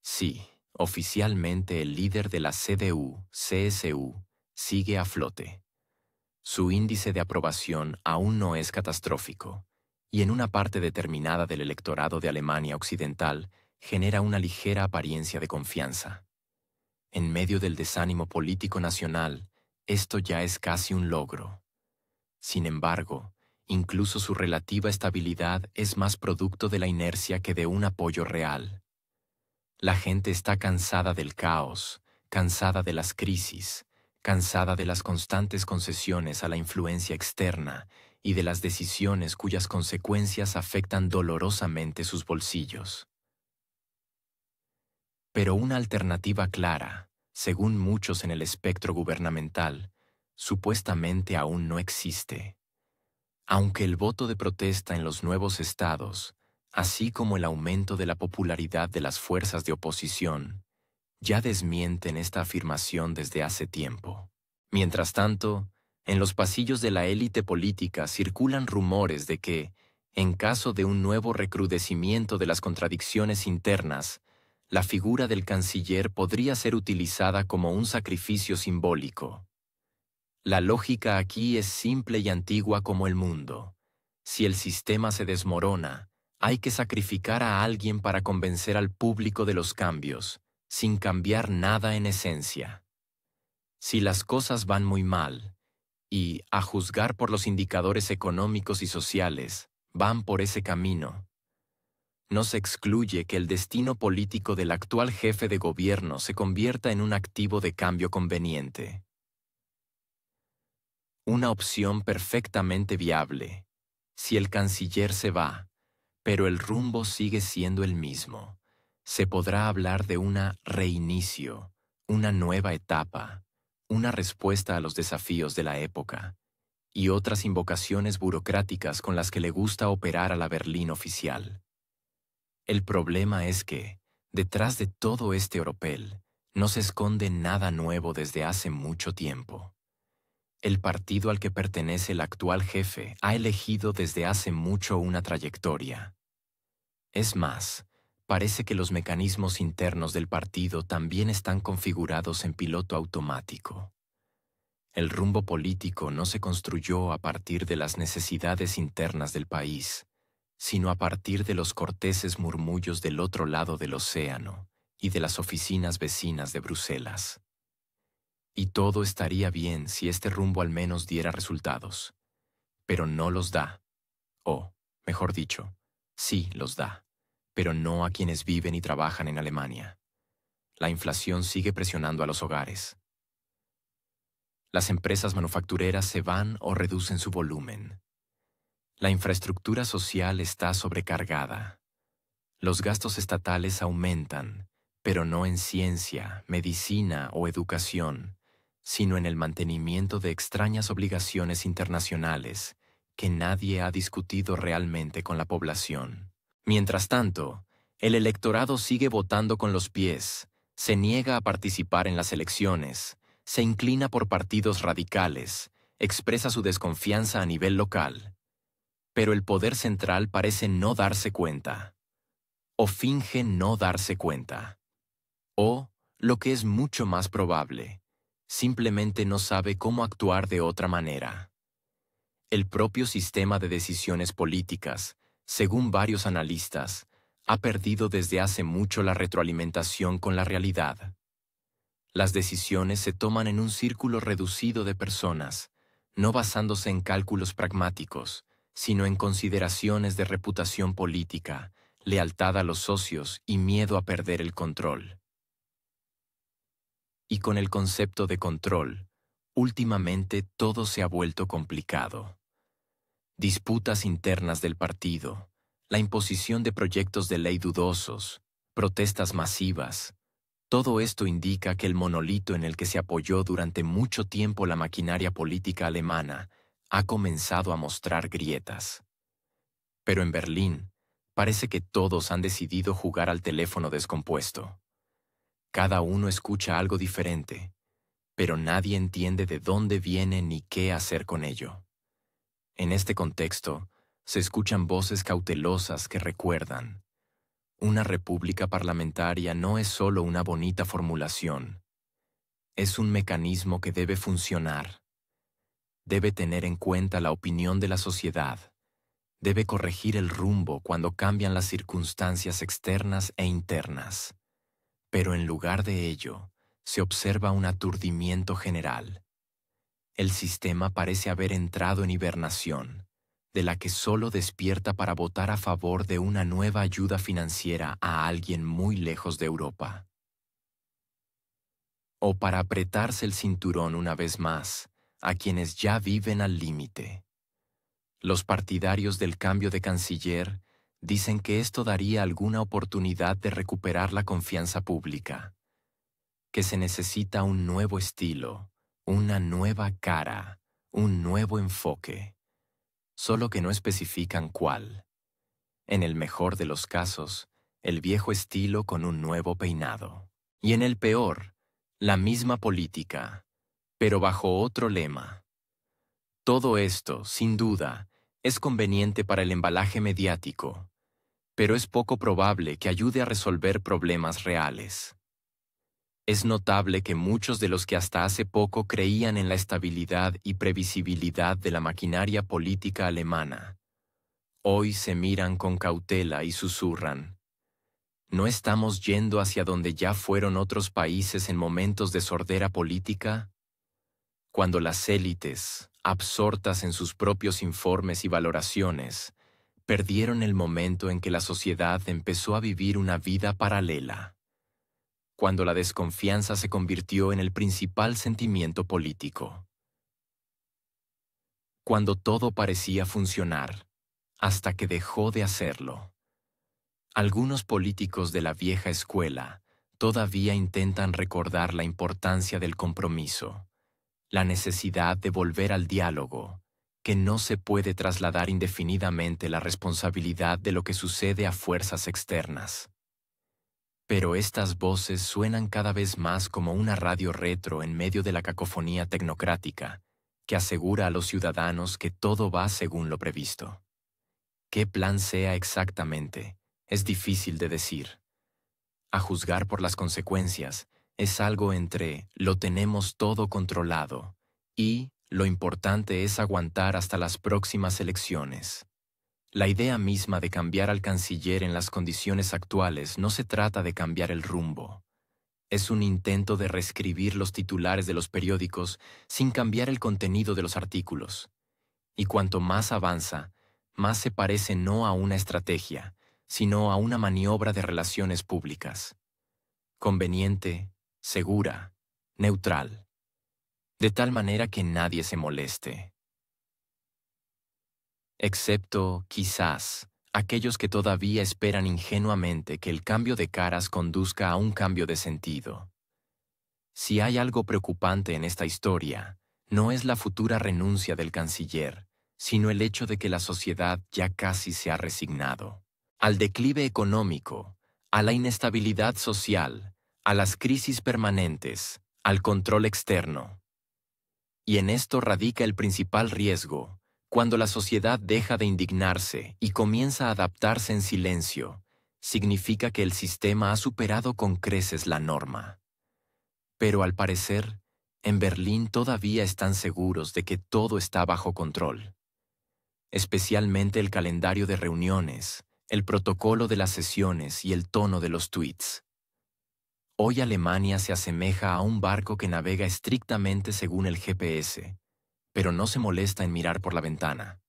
Sí, oficialmente el líder de la CDU-CSU sigue a flote. Su índice de aprobación aún no es catastrófico, y en una parte determinada del electorado de Alemania Occidental genera una ligera apariencia de confianza. En medio del desánimo político nacional, esto ya es casi un logro. Sin embargo, incluso su relativa estabilidad es más producto de la inercia que de un apoyo real. La gente está cansada del caos, cansada de las crisis, cansada de las constantes concesiones a la influencia externa y de las decisiones cuyas consecuencias afectan dolorosamente sus bolsillos. Pero una alternativa clara, según muchos en el espectro gubernamental, supuestamente aún no existe. Aunque el voto de protesta en los nuevos estados, así como el aumento de la popularidad de las fuerzas de oposición, ya desmienten esta afirmación desde hace tiempo. Mientras tanto, en los pasillos de la élite política circulan rumores de que, en caso de un nuevo recrudecimiento de las contradicciones internas, la figura del canciller podría ser utilizada como un sacrificio simbólico. La lógica aquí es simple y antigua como el mundo. Si el sistema se desmorona, hay que sacrificar a alguien para convencer al público de los cambios, sin cambiar nada en esencia. Si las cosas van muy mal, y, a juzgar por los indicadores económicos y sociales, van por ese camino, no se excluye que el destino político del actual jefe de gobierno se convierta en un activo de cambio conveniente. Una opción perfectamente viable, si el canciller se va, pero el rumbo sigue siendo el mismo. Se podrá hablar de una reinicio, una nueva etapa, una respuesta a los desafíos de la época, y otras invocaciones burocráticas con las que le gusta operar a la Berlín oficial. El problema es que, detrás de todo este oropel, no se esconde nada nuevo desde hace mucho tiempo. El partido al que pertenece el actual jefe ha elegido desde hace mucho una trayectoria. Es más, parece que los mecanismos internos del partido también están configurados en piloto automático. El rumbo político no se construyó a partir de las necesidades internas del país, sino a partir de los corteses murmullos del otro lado del océano y de las oficinas vecinas de Bruselas. Y todo estaría bien si este rumbo al menos diera resultados. Pero no los da. O, mejor dicho, sí los da, pero no a quienes viven y trabajan en Alemania. La inflación sigue presionando a los hogares. Las empresas manufactureras se van o reducen su volumen. La infraestructura social está sobrecargada. Los gastos estatales aumentan, pero no en ciencia, medicina o educación, sino en el mantenimiento de extrañas obligaciones internacionales que nadie ha discutido realmente con la población. Mientras tanto, el electorado sigue votando con los pies, se niega a participar en las elecciones, se inclina por partidos radicales, expresa su desconfianza a nivel local. Pero el poder central parece no darse cuenta, o finge no darse cuenta, o, lo que es mucho más probable, simplemente no sabe cómo actuar de otra manera. El propio sistema de decisiones políticas, según varios analistas, ha perdido desde hace mucho la retroalimentación con la realidad. Las decisiones se toman en un círculo reducido de personas, no basándose en cálculos pragmáticos, sino en consideraciones de reputación política, lealtad a los socios y miedo a perder el control. Y con el concepto de control, últimamente todo se ha vuelto complicado. Disputas internas del partido, la imposición de proyectos de ley dudosos, protestas masivas. Todo esto indica que el monolito en el que se apoyó durante mucho tiempo la maquinaria política alemana ha comenzado a mostrar grietas. Pero en Berlín, parece que todos han decidido jugar al teléfono descompuesto. Cada uno escucha algo diferente, pero nadie entiende de dónde viene ni qué hacer con ello. En este contexto, se escuchan voces cautelosas que recuerdan: una república parlamentaria no es solo una bonita formulación. Es un mecanismo que debe funcionar. Debe tener en cuenta la opinión de la sociedad. Debe corregir el rumbo cuando cambian las circunstancias externas e internas. Pero en lugar de ello, se observa un aturdimiento general. El sistema parece haber entrado en hibernación, de la que solo despierta para votar a favor de una nueva ayuda financiera a alguien muy lejos de Europa. O para apretarse el cinturón una vez más a quienes ya viven al límite. Los partidarios del cambio de canciller dicen que esto daría alguna oportunidad de recuperar la confianza pública, que se necesita un nuevo estilo, una nueva cara, un nuevo enfoque, solo que no especifican cuál. En el mejor de los casos, el viejo estilo con un nuevo peinado. Y en el peor, la misma política, pero bajo otro lema. Todo esto, sin duda, es conveniente para el embalaje mediático, pero es poco probable que ayude a resolver problemas reales. Es notable que muchos de los que hasta hace poco creían en la estabilidad y previsibilidad de la maquinaria política alemana, hoy se miran con cautela y susurran: ¿no estamos yendo hacia donde ya fueron otros países en momentos de sordera política? Cuando las élites, absortas en sus propios informes y valoraciones, perdieron el momento en que la sociedad empezó a vivir una vida paralela. Cuando la desconfianza se convirtió en el principal sentimiento político. Cuando todo parecía funcionar, hasta que dejó de hacerlo. Algunos políticos de la vieja escuela todavía intentan recordar la importancia del compromiso, la necesidad de volver al diálogo, que no se puede trasladar indefinidamente la responsabilidad de lo que sucede a fuerzas externas. Pero estas voces suenan cada vez más como una radio retro en medio de la cacofonía tecnocrática, que asegura a los ciudadanos que todo va según lo previsto. ¿Qué plan sea exactamente? Es difícil de decir. A juzgar por las consecuencias, es algo entre lo tenemos todo controlado y lo importante es aguantar hasta las próximas elecciones. La idea misma de cambiar al canciller en las condiciones actuales no se trata de cambiar el rumbo. Es un intento de reescribir los titulares de los periódicos sin cambiar el contenido de los artículos. Y cuanto más avanza, más se parece no a una estrategia, sino a una maniobra de relaciones públicas. Conveniente, segura, neutral, de tal manera que nadie se moleste. Excepto, quizás, aquellos que todavía esperan ingenuamente que el cambio de caras conduzca a un cambio de sentido. Si hay algo preocupante en esta historia, no es la futura renuncia del canciller, sino el hecho de que la sociedad ya casi se ha resignado al declive económico, a la inestabilidad social, a las crisis permanentes, al control externo. Y en esto radica el principal riesgo. Cuando la sociedad deja de indignarse y comienza a adaptarse en silencio, significa que el sistema ha superado con creces la norma. Pero al parecer, en Berlín todavía están seguros de que todo está bajo control. Especialmente el calendario de reuniones, el protocolo de las sesiones y el tono de los tweets. Hoy Alemania se asemeja a un barco que navega estrictamente según el GPS, pero no se molesta en mirar por la ventana.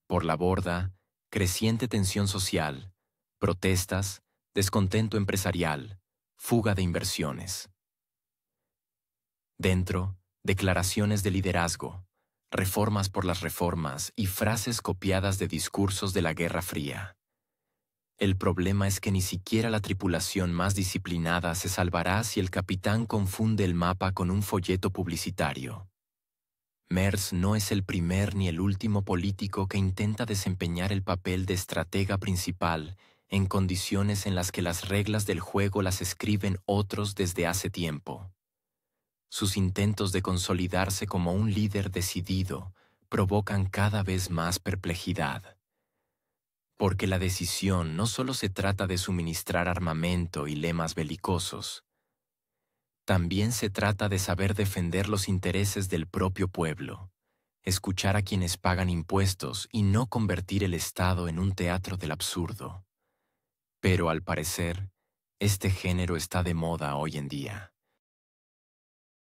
Por la borda, creciente tensión social, protestas, descontento empresarial, fuga de inversiones. Dentro, declaraciones de liderazgo, reformas por las reformas y frases copiadas de discursos de la Guerra Fría. El problema es que ni siquiera la tripulación más disciplinada se salvará si el capitán confunde el mapa con un folleto publicitario. Merz no es el primer ni el último político que intenta desempeñar el papel de estratega principal en condiciones en las que las reglas del juego las escriben otros desde hace tiempo. Sus intentos de consolidarse como un líder decidido provocan cada vez más perplejidad. Porque la decisión no solo se trata de suministrar armamento y lemas belicosos, también se trata de saber defender los intereses del propio pueblo, escuchar a quienes pagan impuestos y no convertir el Estado en un teatro del absurdo. Pero al parecer, este género está de moda hoy en día.